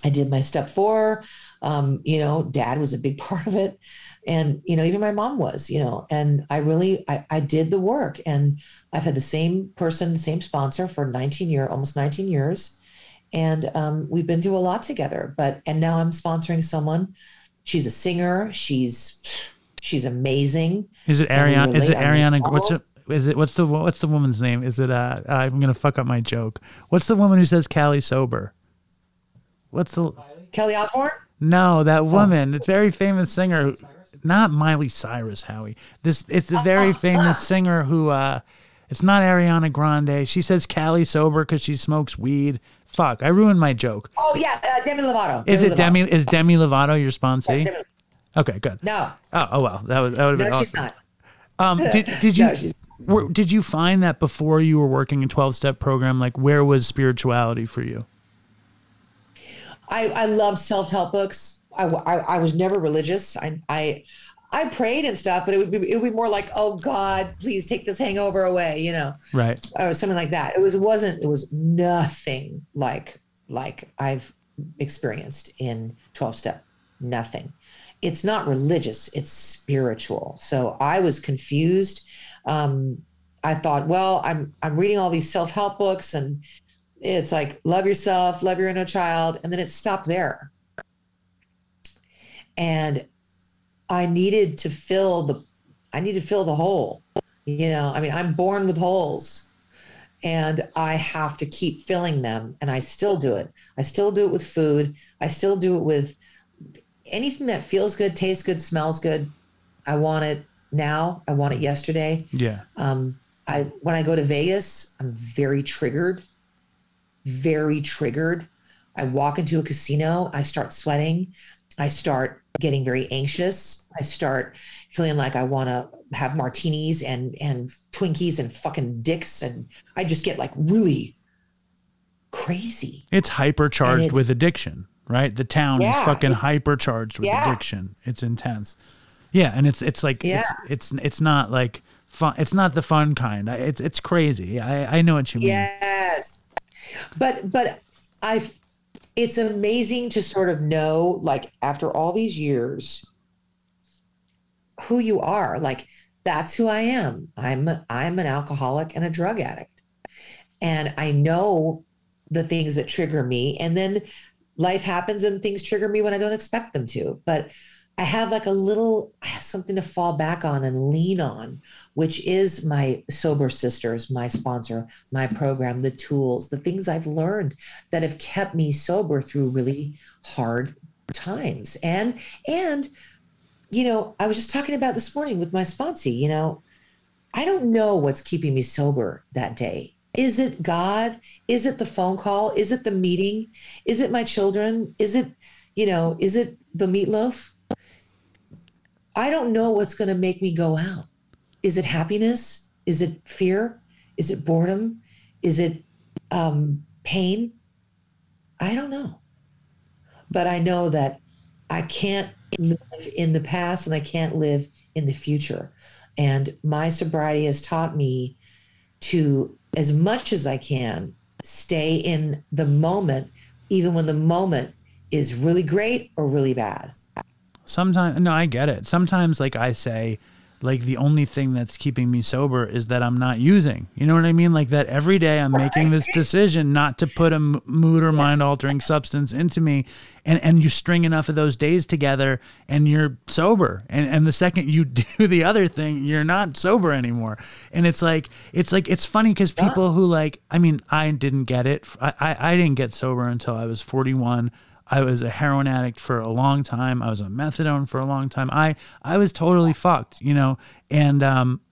I did my step 4. Dad was a big part of it. And, even my mom was, and I did the work, and I've had the same person, the same sponsor for almost 19 years. And we've been through a lot together, and now I'm sponsoring someone. She's a singer. She's amazing. Is it Ariana? Is it Ariana? What's the woman's name? Is it, I'm going to fuck up my joke. What's the woman who says Callie sober? Kelly Osbourne? No, that woman. It's a very famous singer. Not Miley Cyrus, Howie. It's a very famous singer who, it's not Ariana Grande. She says Callie sober because she smokes weed. Fuck, I ruined my joke. Oh yeah, Demi Lovato. Is Demi Lovato your sponsee? Yes, okay, good. No. Oh well, that would have been awesome. She's not. Did you find that before you were working a 12-step program, like where was spirituality for you? I loved self-help books. I was never religious. I prayed and stuff, but it would be more like, oh God, please take this hangover away, Right. Or something like that. It was nothing like I've experienced in 12-step. Nothing. It's not religious. It's spiritual. So I was confused. I thought, well, I'm reading all these self-help books, and it's like, love yourself, love your inner child. And then it stopped there. And I needed to fill the hole, I'm born with holes, and I have to keep filling them. And I still do it. I still do it with food. I still do it with anything that feels good, tastes good, smells good. I want it now. I want it yesterday. Yeah. When I go to Vegas, I'm very triggered. I walk into a casino, I start sweating. I start getting very anxious. I start feeling like I want to have martinis and Twinkies and fucking dicks. And I just get like really crazy. It's hypercharged it's, with addiction, right? The town is fucking hypercharged with addiction. It's intense. Yeah, and it's like it's not like fun. It's not the fun kind. It's crazy. I know what you mean. Yes, but it's amazing to sort of know, like, after all these years, who you are. Like, that's who I am. I'm an alcoholic and a drug addict, and I know the things that trigger me, and then life happens and things trigger me when I don't expect them to. But I have like I have something to fall back on and lean on, which is my Sober Sisters, my sponsor, my program, the tools, the things I've learned that have kept me sober through really hard times. And, you know, I was just talking about this morning with my sponsee, you know, I don't know what's keeping me sober that day. Is it God? Is it the phone call? Is it the meeting? Is it my children? Is it, you know, is it the meatloaf? I don't know what's going to make me go out. Is it happiness? Is it fear? Is it boredom? Is it pain? I don't know. But I know that I can't live in the past and I can't live in the future. And my sobriety has taught me to, as much as I can, stay in the moment, even when the moment is really great or really bad. Sometimes, no, I get it. Sometimes, like I say, like the only thing that's keeping me sober is that I'm not using. You know what I mean? Like that every day I'm making this decision not to put a mood or mind altering substance into me. And you string enough of those days together and you're sober. And the second you do the other thing, you're not sober anymore. And it's funny because people who like, I mean, I didn't get it. I didn't get sober until I was 41. I was a heroin addict for a long time. I was on methadone for a long time. I was totally fucked, you know, and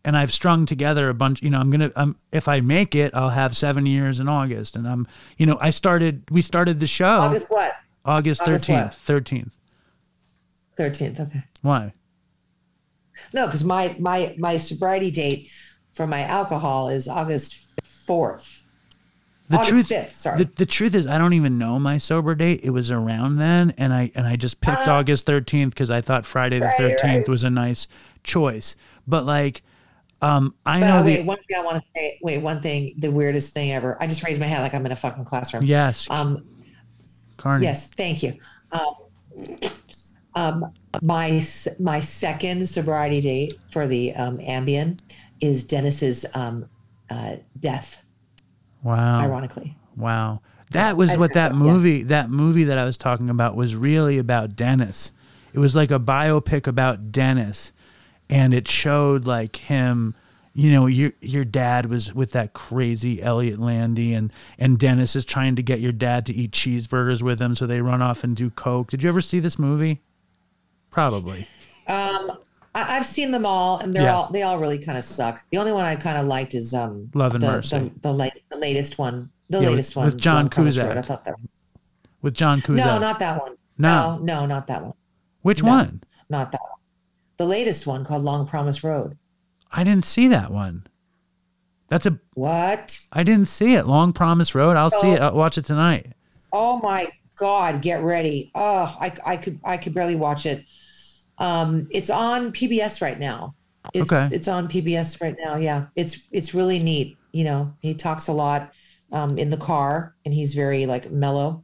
I've strung together a bunch, you know, if I make it, I'll have 7 years in August. And you know, we started the show. August what? August 13th. 13th. Okay. Why? No, because my sobriety date for my alcohol is August 4th. August 5th, sorry. The truth is, I don't even know my sober date. It was around then, and I just picked August 13th because I thought Friday the 13th was a nice choice. But like, I know one thing I want to say. Wait, one thing, the weirdest thing ever. I just raised my hand like I'm in a fucking classroom. Yes. Carnie. Yes, thank you. My second sobriety date for the Ambien is Dennis's death. Wow. Ironically. Wow. That was what that movie that I was talking about was really about Dennis. It was like a biopic about Dennis, and it showed like him, you know, your dad was with that crazy Elliot Landy, and Dennis is trying to get your dad to eat cheeseburgers with him, so they run off and do coke. Did you ever see this movie? Probably. I've seen them all, and they all really kind of suck. The only one I kind of liked is Love and Mercy, the latest one, latest one with John Cusack. I thought that with John Cusack. No, not that one. No, not that one. Which one? Not that one. The latest one called Long Promise Road. I didn't see that one. What? I didn't see it. Long Promise Road. I'll see it. I'll watch it tonight. Oh my God, get ready. Oh, I could barely watch it. It's on PBS right now. It's on PBS right now. Yeah. It's really neat. You know, he talks a lot in the car, and he's very like mellow.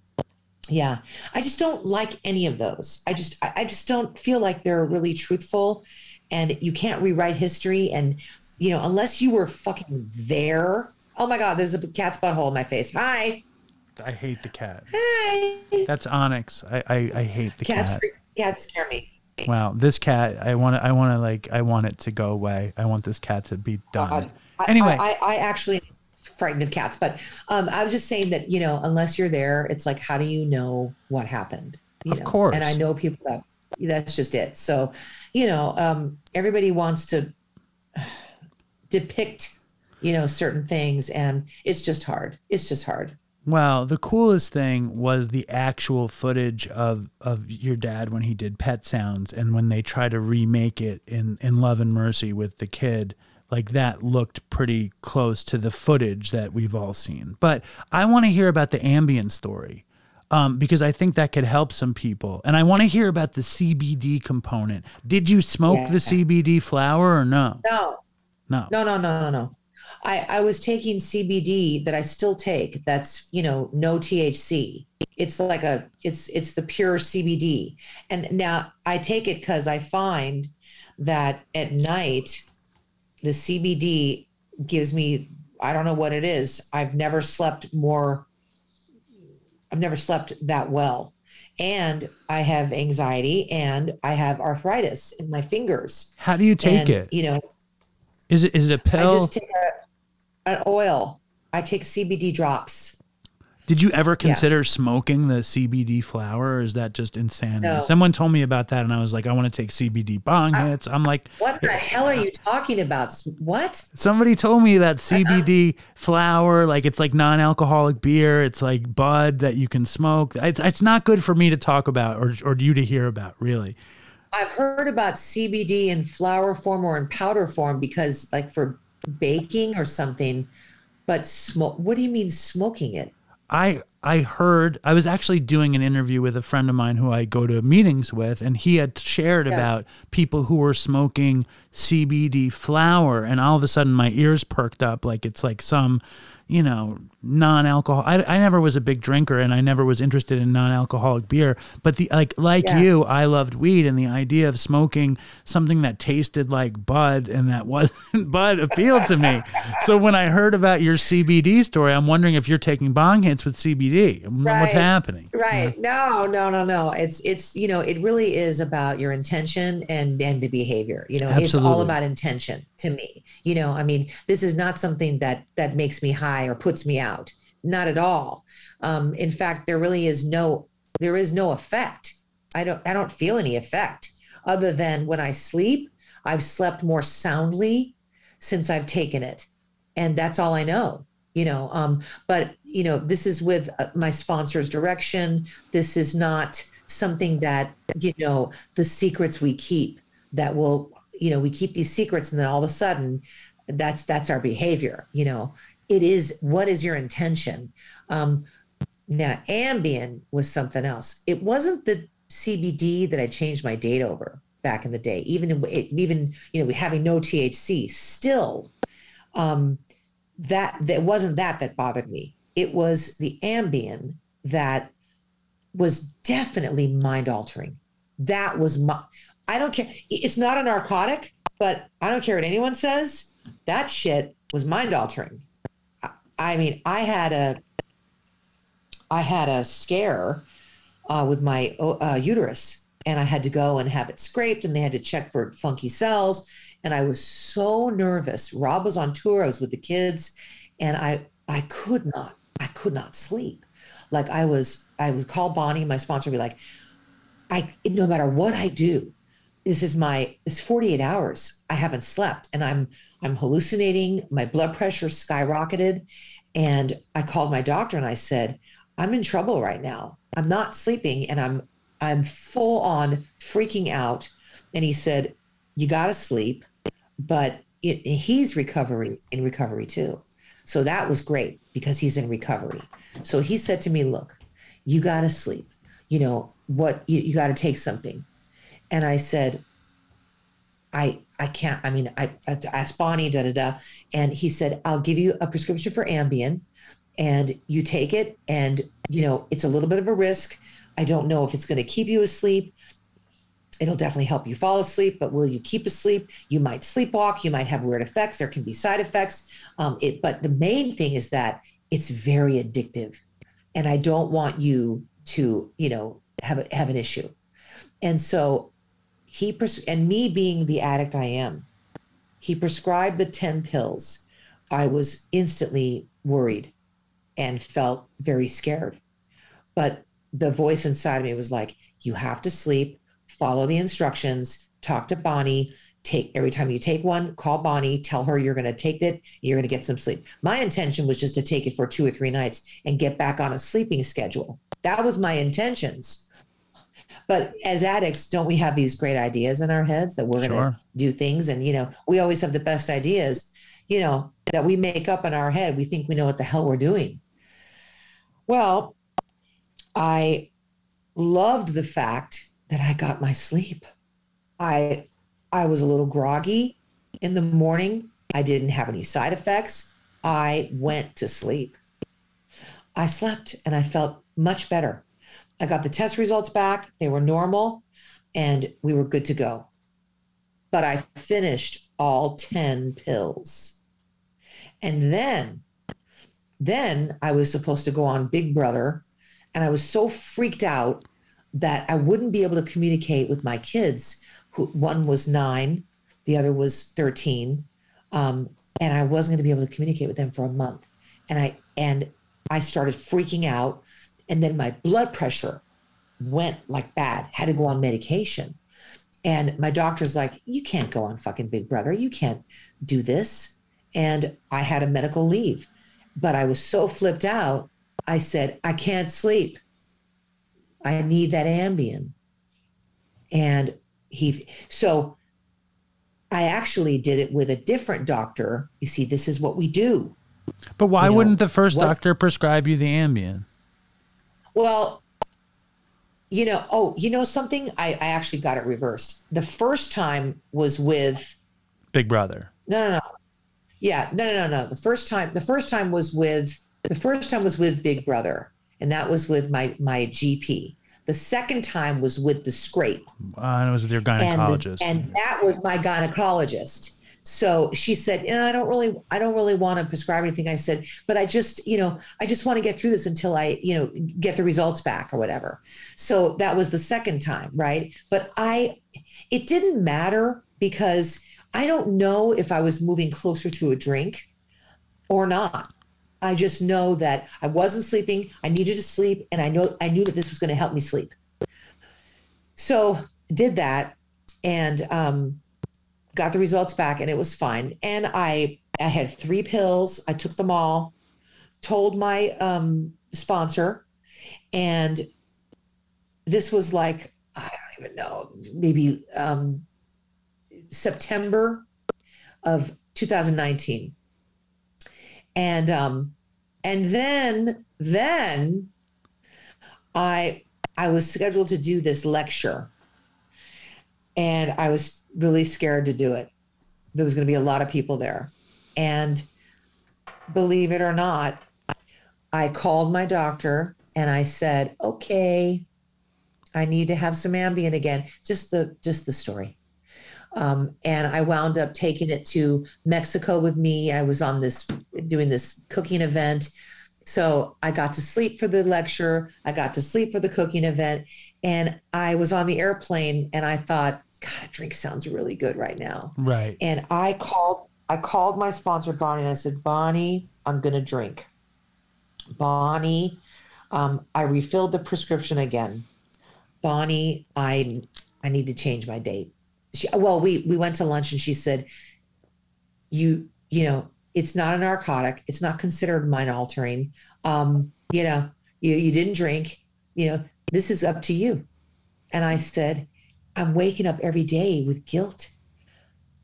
Yeah. I just don't like any of those. I just don't feel like they're really truthful, and you can't rewrite history. And, you know, unless you were fucking there. Oh my God, there's a cat's butthole in my face. Hi. I hate the cat. Hi. That's Onyx. I hate the cat. Cats scare me. Wow, this cat, I want it to go away. I want this cat to be done. Anyway, I actually am frightened of cats, but I was just saying that, you know, unless you're there, it's like, how do you know what happened? Of course. And I know people that's just it. So, you know, everybody wants to depict, you know, certain things, and it's just hard. It's just hard. Well, the coolest thing was the actual footage of your dad when he did Pet Sounds, and when they try to remake it in Love and Mercy with the kid. like that looked pretty close to the footage that we've all seen. But I want to hear about the Ambien story. Because I think that could help some people. And I want to hear about the CBD component. Did you smoke the CBD flower or no? No. I was taking CBD that I still take. That's, no THC. It's like it's the pure CBD. And now I take it because I find that at night, the CBD gives me, I don't know what it is. I've never slept that well. And I have anxiety and I have arthritis in my fingers. How do you take it? Is it a pill? I just take an oil. I take CBD drops. Did you ever consider smoking the CBD flower, or is that just insanity? No. Someone told me about that and I was like, I want to take CBD bong hits. I'm like, what the hell are you talking about? What? Somebody told me that CBD flower, like it's like non-alcoholic beer. It's like bud that you can smoke. It's not good for me to talk about or you to hear about, really. I've heard about CBD in flower form or in powder form because like for baking or something, but what do you mean smoking it? I heard, I was actually doing an interview with a friend of mine who I go to meetings with, and he had shared about people who were smoking CBD flower, and all of a sudden my ears perked up like it's like some, non-alcohol. I never was a big drinker and I never was interested in non-alcoholic beer, but you, I loved weed, and the idea of smoking something that tasted like bud and that wasn't bud appealed to me. So when I heard about your CBD story, I'm wondering if you're taking bong hits with CBD. What's happening? Right. No. It's it really is about your intention and the behavior. Absolutely. It's all about intention to me. This is not something that makes me high or puts me out. Not at all. In fact, there is no effect. I don't feel any effect other than when I sleep. I've slept more soundly since I've taken it. And that's all I know, but this is with my sponsor's direction. This is not something that, the secrets we keep that will, we keep these secrets and then all of a sudden that's our behavior. It is, what is your intention? Now Ambien was something else. It wasn't the CBD that I changed my date over back in the day, even having no THC still, that wasn't that bothered me. It was the Ambien that was definitely mind altering. That was I don't care. It's not a narcotic, but I don't care what anyone says. That shit was mind altering. I had a scare with my uterus, and I had to go and have it scraped, and they had to check for funky cells. And I was so nervous. Rob was on tour. I was with the kids, and I could not sleep. Like I would call Bonnie, my sponsor, and be like, no matter what I do, it's 48 hours. I haven't slept, and I'm hallucinating. My blood pressure skyrocketed. And I called my doctor and I said, I'm in trouble right now. I'm not sleeping and I'm full on freaking out. And he said, you got to sleep, but he's in recovery too. So that was great because he's in recovery. So he said to me, look, you got to sleep, you got to take something. And I said, I can't, I asked Bonnie, and he said, I'll give you a prescription for Ambien and you take it. And, it's a little bit of a risk. I don't know if it's going to keep you asleep. It'll definitely help you fall asleep, but will you keep asleep? You might sleepwalk. You might have weird effects. There can be side effects. But the main thing is that it's very addictive, and I don't want you to, have an issue. And so and me being the addict I am, he prescribed the 10 pills. I was instantly worried and felt very scared. But the voice inside of me was like, you have to sleep, follow the instructions, talk to Bonnie, every time you take one, call Bonnie, tell her you're going to take it, you're going to get some sleep. My intention was just to take it for 2 or 3 nights and get back on a sleeping schedule. That was my intentions. But as addicts, don't we have these great ideas in our heads that we're going Sure. to do things? And, we always have the best ideas, that we make up in our head. We think we know what the hell we're doing. Well, I loved the fact that I got my sleep. I was a little groggy in the morning. I didn't have any side effects. I went to sleep. I slept and I felt much better. I got the test results back. They were normal and we were good to go. But I finished all 10 pills. And then I was supposed to go on Big Brother, and I was so freaked out that I wouldn't be able to communicate with my kids. One was 9, the other was 13. And I wasn't going to be able to communicate with them for a month. And I started freaking out. And then my blood pressure went like bad, had to go on medication. And my doctor's like, you can't go on fucking Big Brother. You can't do this. And I had a medical leave, but I was so flipped out. I said, I can't sleep. I need that Ambien. And so I actually did it with a different doctor. You see, this is what we do. But why wouldn't the first doctor prescribe you the Ambien? Well, something, I actually got it reversed. The first time was with Big Brother. No. Yeah, no. The first time was with Big Brother, and that was with my GP. The second time was with the scrape. And it was with your gynecologist. And that was my gynecologist. So she said, I don't really want to prescribe anything. I said, but I just want to get through this until I, get the results back or whatever. So that was the second time, right? But it didn't matter because I don't know if I was moving closer to a drink or not. I just know that I wasn't sleeping. I needed to sleep. And I knew that this was going to help me sleep. So did that and got the results back and it was fine. And I had 3 pills. I took them all, told my sponsor. And this was like, I don't even know, maybe September of 2019. And then I was scheduled to do this lecture and I was really scared to do it. There was going to be a lot of people there. And believe it or not, I called my doctor and I said, okay, I need to have some Ambien again. Just the story. And I wound up taking it to Mexico with me. I was doing this cooking event. So I got to sleep for the lecture. I got to sleep for the cooking event. And I was on the airplane and I thought, God, a drink sounds really good right now. Right. And I called my sponsor, Bonnie, and I said, Bonnie, I'm going to drink. Bonnie, I refilled the prescription again. Bonnie, I need to change my date. We went to lunch and she said, you know, it's not a narcotic. It's not considered mind altering. You didn't drink, this is up to you. And I said, I'm waking up every day with guilt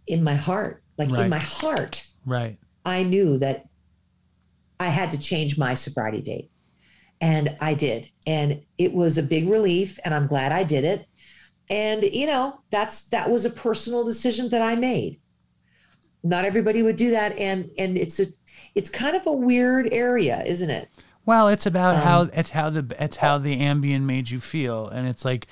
in my heart, in my heart. Right. I knew that I had to change my sobriety date and I did. And it was a big relief and I'm glad I did it. And, that was a personal decision that I made. Not everybody would do that. And it's kind of a weird area, isn't it? Well, it's about how the Ambien made you feel. And it's like,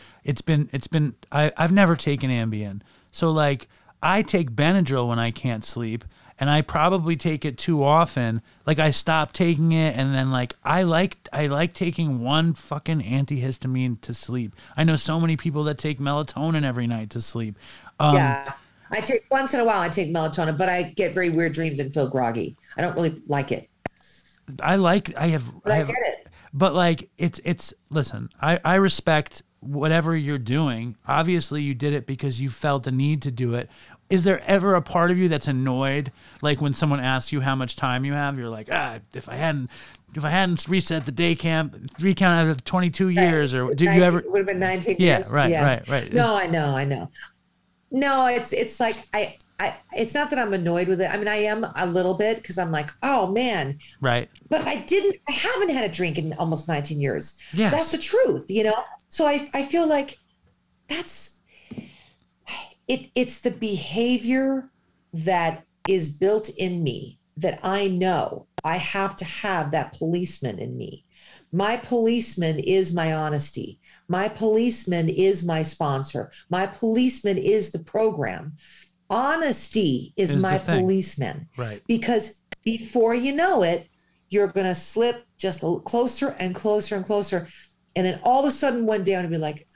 I've never taken Ambien. So like I take Benadryl when I can't sleep and I probably take it too often. Like I stopped taking it. And then like, I like taking one fucking antihistamine to sleep. I know so many people that take melatonin every night to sleep. Yeah. I take once in a while, I take melatonin, but I get very weird dreams and feel groggy. I don't really like it. I get it. But like, listen, I respect whatever you're doing. Obviously you did it because you felt the need to do it. is there ever a part of you that's annoyed? Like when someone asks you how much time you have, you're like, if I hadn't reset the day recount out of 22 years, or did you ever? Would have been 19 years. Yeah, right. No, I know. No, it's like it's not that I'm annoyed with it. I mean, I am a little bit because I'm like, oh man. Right. But I haven't had a drink in almost 19 years. Yes. That's the truth, you know? So I feel like it's the behavior that is built in me that I know I have to have that policeman in me. My policeman is my honesty. My policeman is my sponsor. My policeman is the program. Honesty is my policeman. Right. Because before you know it, you're going to slip just a little closer and closer and closer. And then all of a sudden one day I'm going to be like,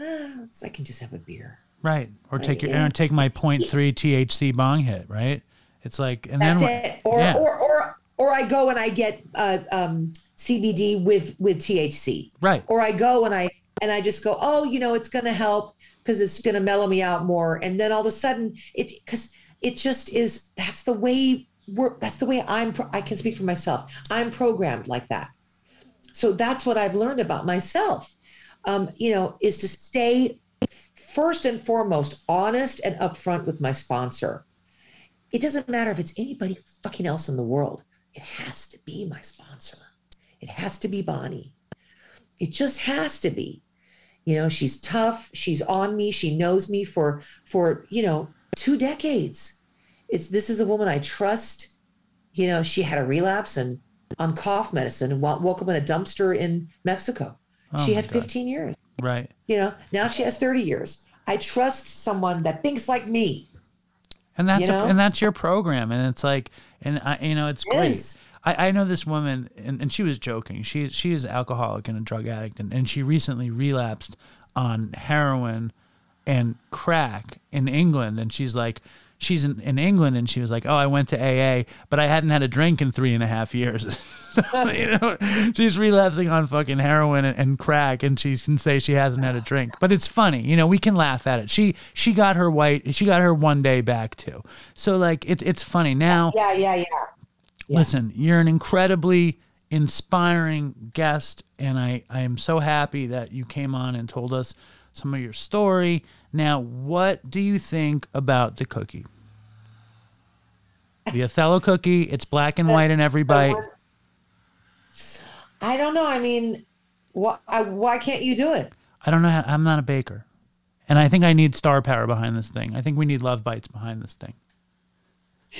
I can just have a beer. Right. Or take my 0.3 THC bong hit, right? It's like, and that's then it. Or I go and I get CBD with THC. Right. Or I go and I just go, oh, it's going to help because it's going to mellow me out more. And then all of a sudden because it just is, that's the way I can speak for myself. I'm programmed like that. So that's what I've learned about myself, is to stay first and foremost honest and upfront with my sponsor. It doesn't matter if it's anybody fucking else in the world. It has to be my sponsor. It has to be Bonnie. It just has to be. She's tough. She's on me. She knows me for 2 decades. This is a woman I trust. She had a relapse and on cough medicine and woke up in a dumpster in Mexico. She had 15 years. Right. Now she has 30 years. I trust someone that thinks like me. And that's your program. And it's like, it's great. Yes. I know this woman, and she was joking. She is an alcoholic and a drug addict, and she recently relapsed on heroin and crack in England. And she's she's in England, and she was like, oh, I went to AA, but I hadn't had a drink in 3.5 years. So, she's relapsing on fucking heroin and crack, and she can say she hasn't had a drink. But it's funny, we can laugh at it. She got her one day back too. So it's funny now. Yeah. Listen, you're an incredibly inspiring guest, and I am so happy that you came on and told us some of your story. Now, what do you think about the cookie? The Othello cookie, it's black and white in every bite. I don't know. I mean, why can't you do it? I don't know. I'm not a baker. And I think I need star power behind this thing. I think we need Love Bites behind this thing.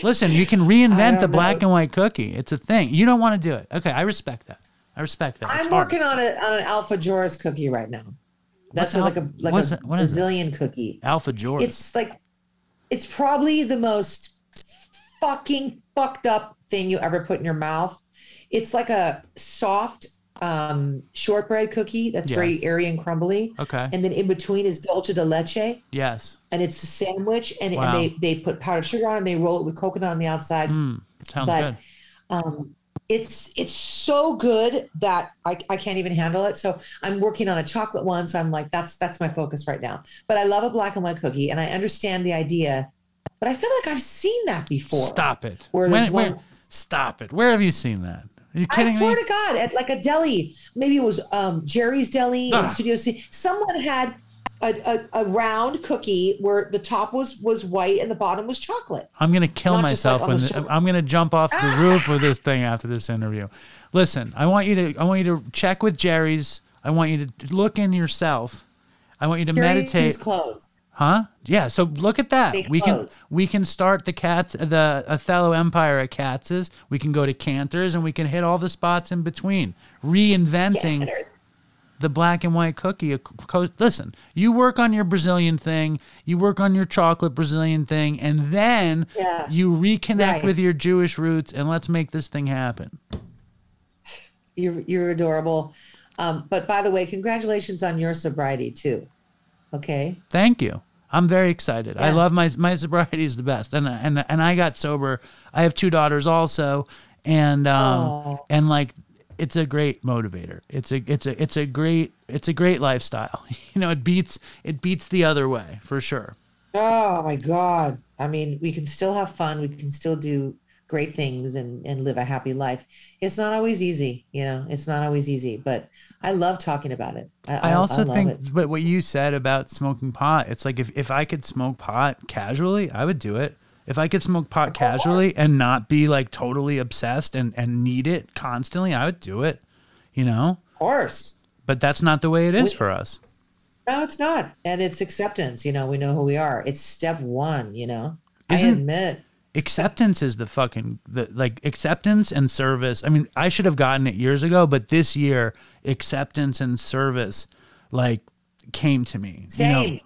Listen, you can reinvent the black and white cookie. It's a thing. You don't want to do it. Okay, I respect that. I'm working on an Alpha Joris cookie right now. That's like a Brazilian cookie. Alpha Joris. It's probably the most fucking fucked up thing you ever put in your mouth. It's like a soft shortbread cookie that's very airy and crumbly. Okay. And then in between is dulce de leche. Yes. And it's a sandwich, and they put powdered sugar on it, and they roll it with coconut on the outside. Sounds good. It's so good that I can't even handle it. So I'm working on a chocolate one. So I'm like, that's my focus right now. But I love a black and white cookie, and I understand the idea. But I feel like I've seen that before. Stop it. Stop it. Where have you seen that? Are you kidding me? I swear to God, at like a deli, maybe it was Jerry's Deli in Studio C. Someone had a round cookie where the top was white and the bottom was chocolate. I'm gonna kill myself I'm gonna jump off the roof with this thing after this interview. Listen, I want you to check with Jerry's. I want you to look in yourself. I want you to meditate. Jerry's closed. Huh? Yeah. So look at that. We can start the Othello Empire at Katz's. We can go to Cantor's, and we can hit all the spots in between, reinventing the black and white cookie. Listen, you work on your Brazilian thing, you work on your chocolate Brazilian thing, and then you reconnect with your Jewish roots, and let's make this thing happen. You're adorable. But by the way, congratulations on your sobriety too. Okay. Thank you. I'm very excited. Yeah. I love my sobriety is the best. And I got sober. I have 2 daughters also. And it's a great motivator. It's a great lifestyle. It beats the other way for sure. Oh my God. I mean, we can still have fun. We can still do great things and live a happy life. It's not always easy, you know, it's not always easy, but I love talking about it. I also love think, it. but what you said about smoking pot, it's like if I could smoke pot casually, I would do it. If I could smoke pot casually and not be like totally obsessed and need it constantly, I would do it, you know? Of course. But that's not the way it is for us. No, it's not. And it's acceptance. You know, we know who we are. It's step one, you know. I admit. Acceptance is like acceptance and service. I mean, I should have gotten it years ago, but this year, acceptance and service like came to me. Same. You know?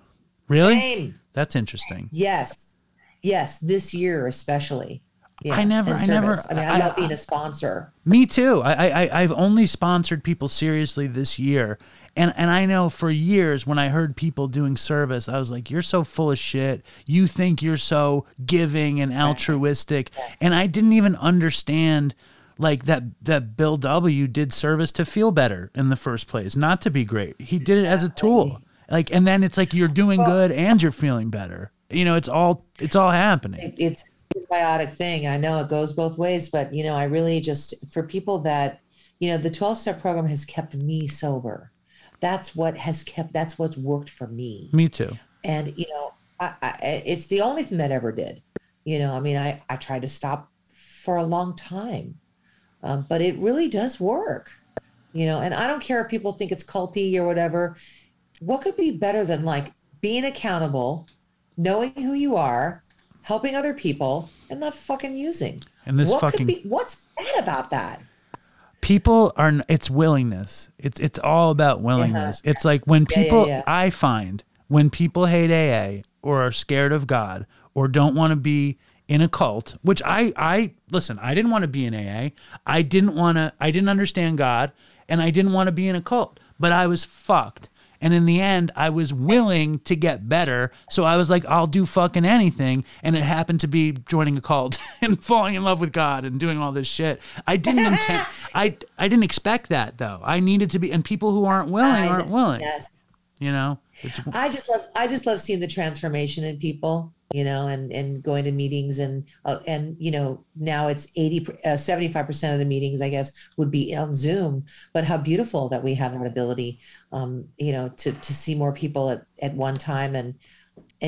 Really? Same. That's interesting. Yes. Yes. This year, especially. Yeah. I never. I mean, I love being a sponsor. Me too. I've only sponsored people seriously this year. And I know for years when I heard people doing service, I was like, you're so full of shit. You think you're so giving and altruistic. And I didn't even understand like that Bill W. did service to feel better in the first place, not to be great. He did it as a tool. Like, and then it's like you're doing good and you're feeling better. You know, it's all happening. It's a symbiotic thing. I know it goes both ways, but you know, I really just, for people that, you know, the 12-step program has kept me sober. That's what's worked for me. Me too. And, you know, it's the only thing that ever did. You know, I mean, I tried to stop for a long time, but it really does work, you know, and I don't care if people think it's culty or whatever. What could be better than like being accountable, knowing who you are, helping other people, and not fucking using? And this what's bad about that? People are, it's willingness. It's all about willingness. It's like when people, I find when people hate AA or are scared of God or don't want to be in a cult, which listen, I didn't want to be in AA. I didn't understand God and I didn't want to be in a cult, but I was fucked. And in the end, I was willing to get better. So I was like, I'll do fucking anything. And it happened to be joining a cult and falling in love with God and doing all this shit. I didn't intend, I didn't expect that though. I needed to be, and people who aren't willing aren't willing. Yes. You know, I just love seeing the transformation in people, you know, and going to meetings and, you know, now it's 75% of the meetings, I guess, would be on Zoom, but how beautiful that we have that ability, you know, to see more people at one time and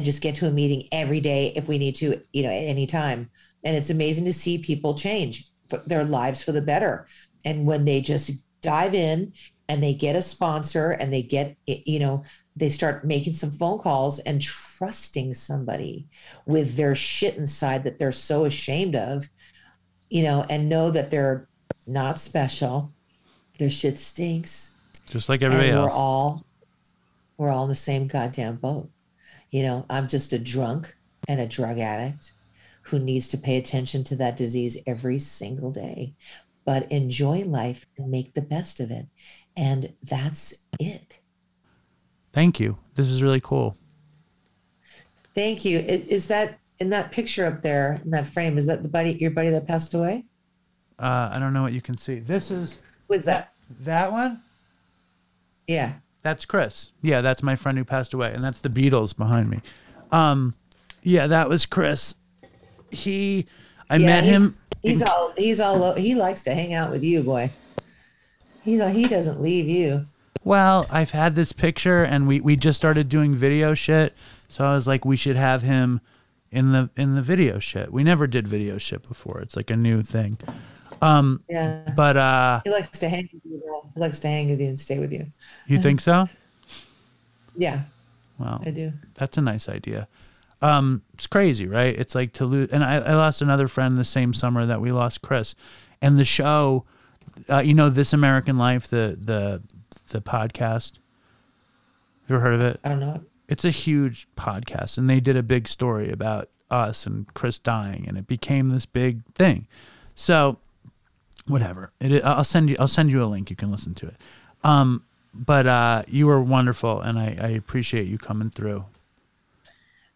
just get to a meeting every day if we need to, you know, at any time. And it's amazing to see people change their lives for the better. And when they just dive in and they get a sponsor and they get, you know, they start making some phone calls and trusting somebody with their shit inside that they're so ashamed of, you know, and know that they're not special. Their shit stinks. Just like everybody else. We're all in the same goddamn boat. You know, I'm just a drunk and a drug addict who needs to pay attention to that disease every single day, but enjoy life and make the best of it. And that's it. Thank you. This is really cool. Thank you. Is that in that picture up there in that frame? Is that your buddy that passed away? I don't know what you can see. This is. What's that? That one? Yeah. That's Chris. Yeah, that's my friend who passed away, and that's the Beatles behind me. Yeah, that was Chris. I met him. He likes to hang out with you, boy. He doesn't leave you. Well, I've had this picture and we just started doing video shit. So I was like, we should have him in the video shit. We never did video shit before. It's like a new thing. Yeah. But he likes to hang with you. He likes to hang with you and stay with you. You think so? Yeah. Well, I do. That's a nice idea. It's crazy, right? It's like to lose, and I lost another friend the same summer that we lost Chris. And the show, you know, This American Life, the podcast. Have you ever heard of it? I don't know. It's a huge podcast, and they did a big story about us and Chris dying, and it became this big thing. So, whatever. I'll send you a link. You can listen to it. But you were wonderful, and I appreciate you coming through.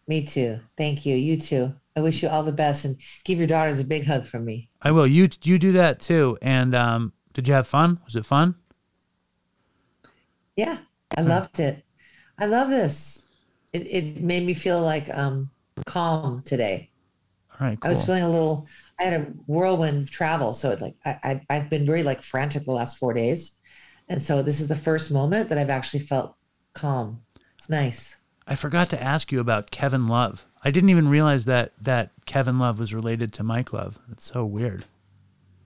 Me too. Thank you. You too. I wish you all the best, and give your daughters a big hug from me. I will. You do that too. And did you have fun? Was it fun? Yeah, I loved it. I love this. It made me feel like calm today. All right, cool. I was feeling I had a whirlwind of travel. So I've been very like frantic the last 4 days. And so this is the first moment that I've actually felt calm. It's nice. I forgot to ask you about Kevin Love. I didn't even realize that Kevin Love was related to Mike Love. That's so weird.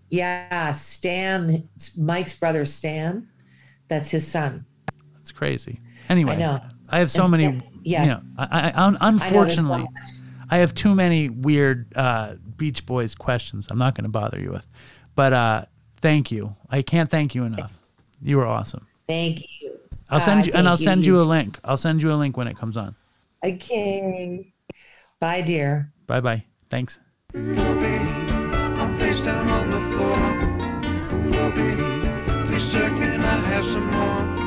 Yeah. Stan, Mike's brother, Stan, that's his son. That's crazy. Anyway, I know. I have so many, yeah. Unfortunately, I have too many weird Beach Boys questions I'm not going to bother you with. But thank you. I can't thank you enough. You were awesome. Thank you. I'll send you a link. I'll send you a link when it comes on. Okay. Bye, dear. Bye-bye. Thanks. I'm face down on the floor. Please, sir, can I have some more?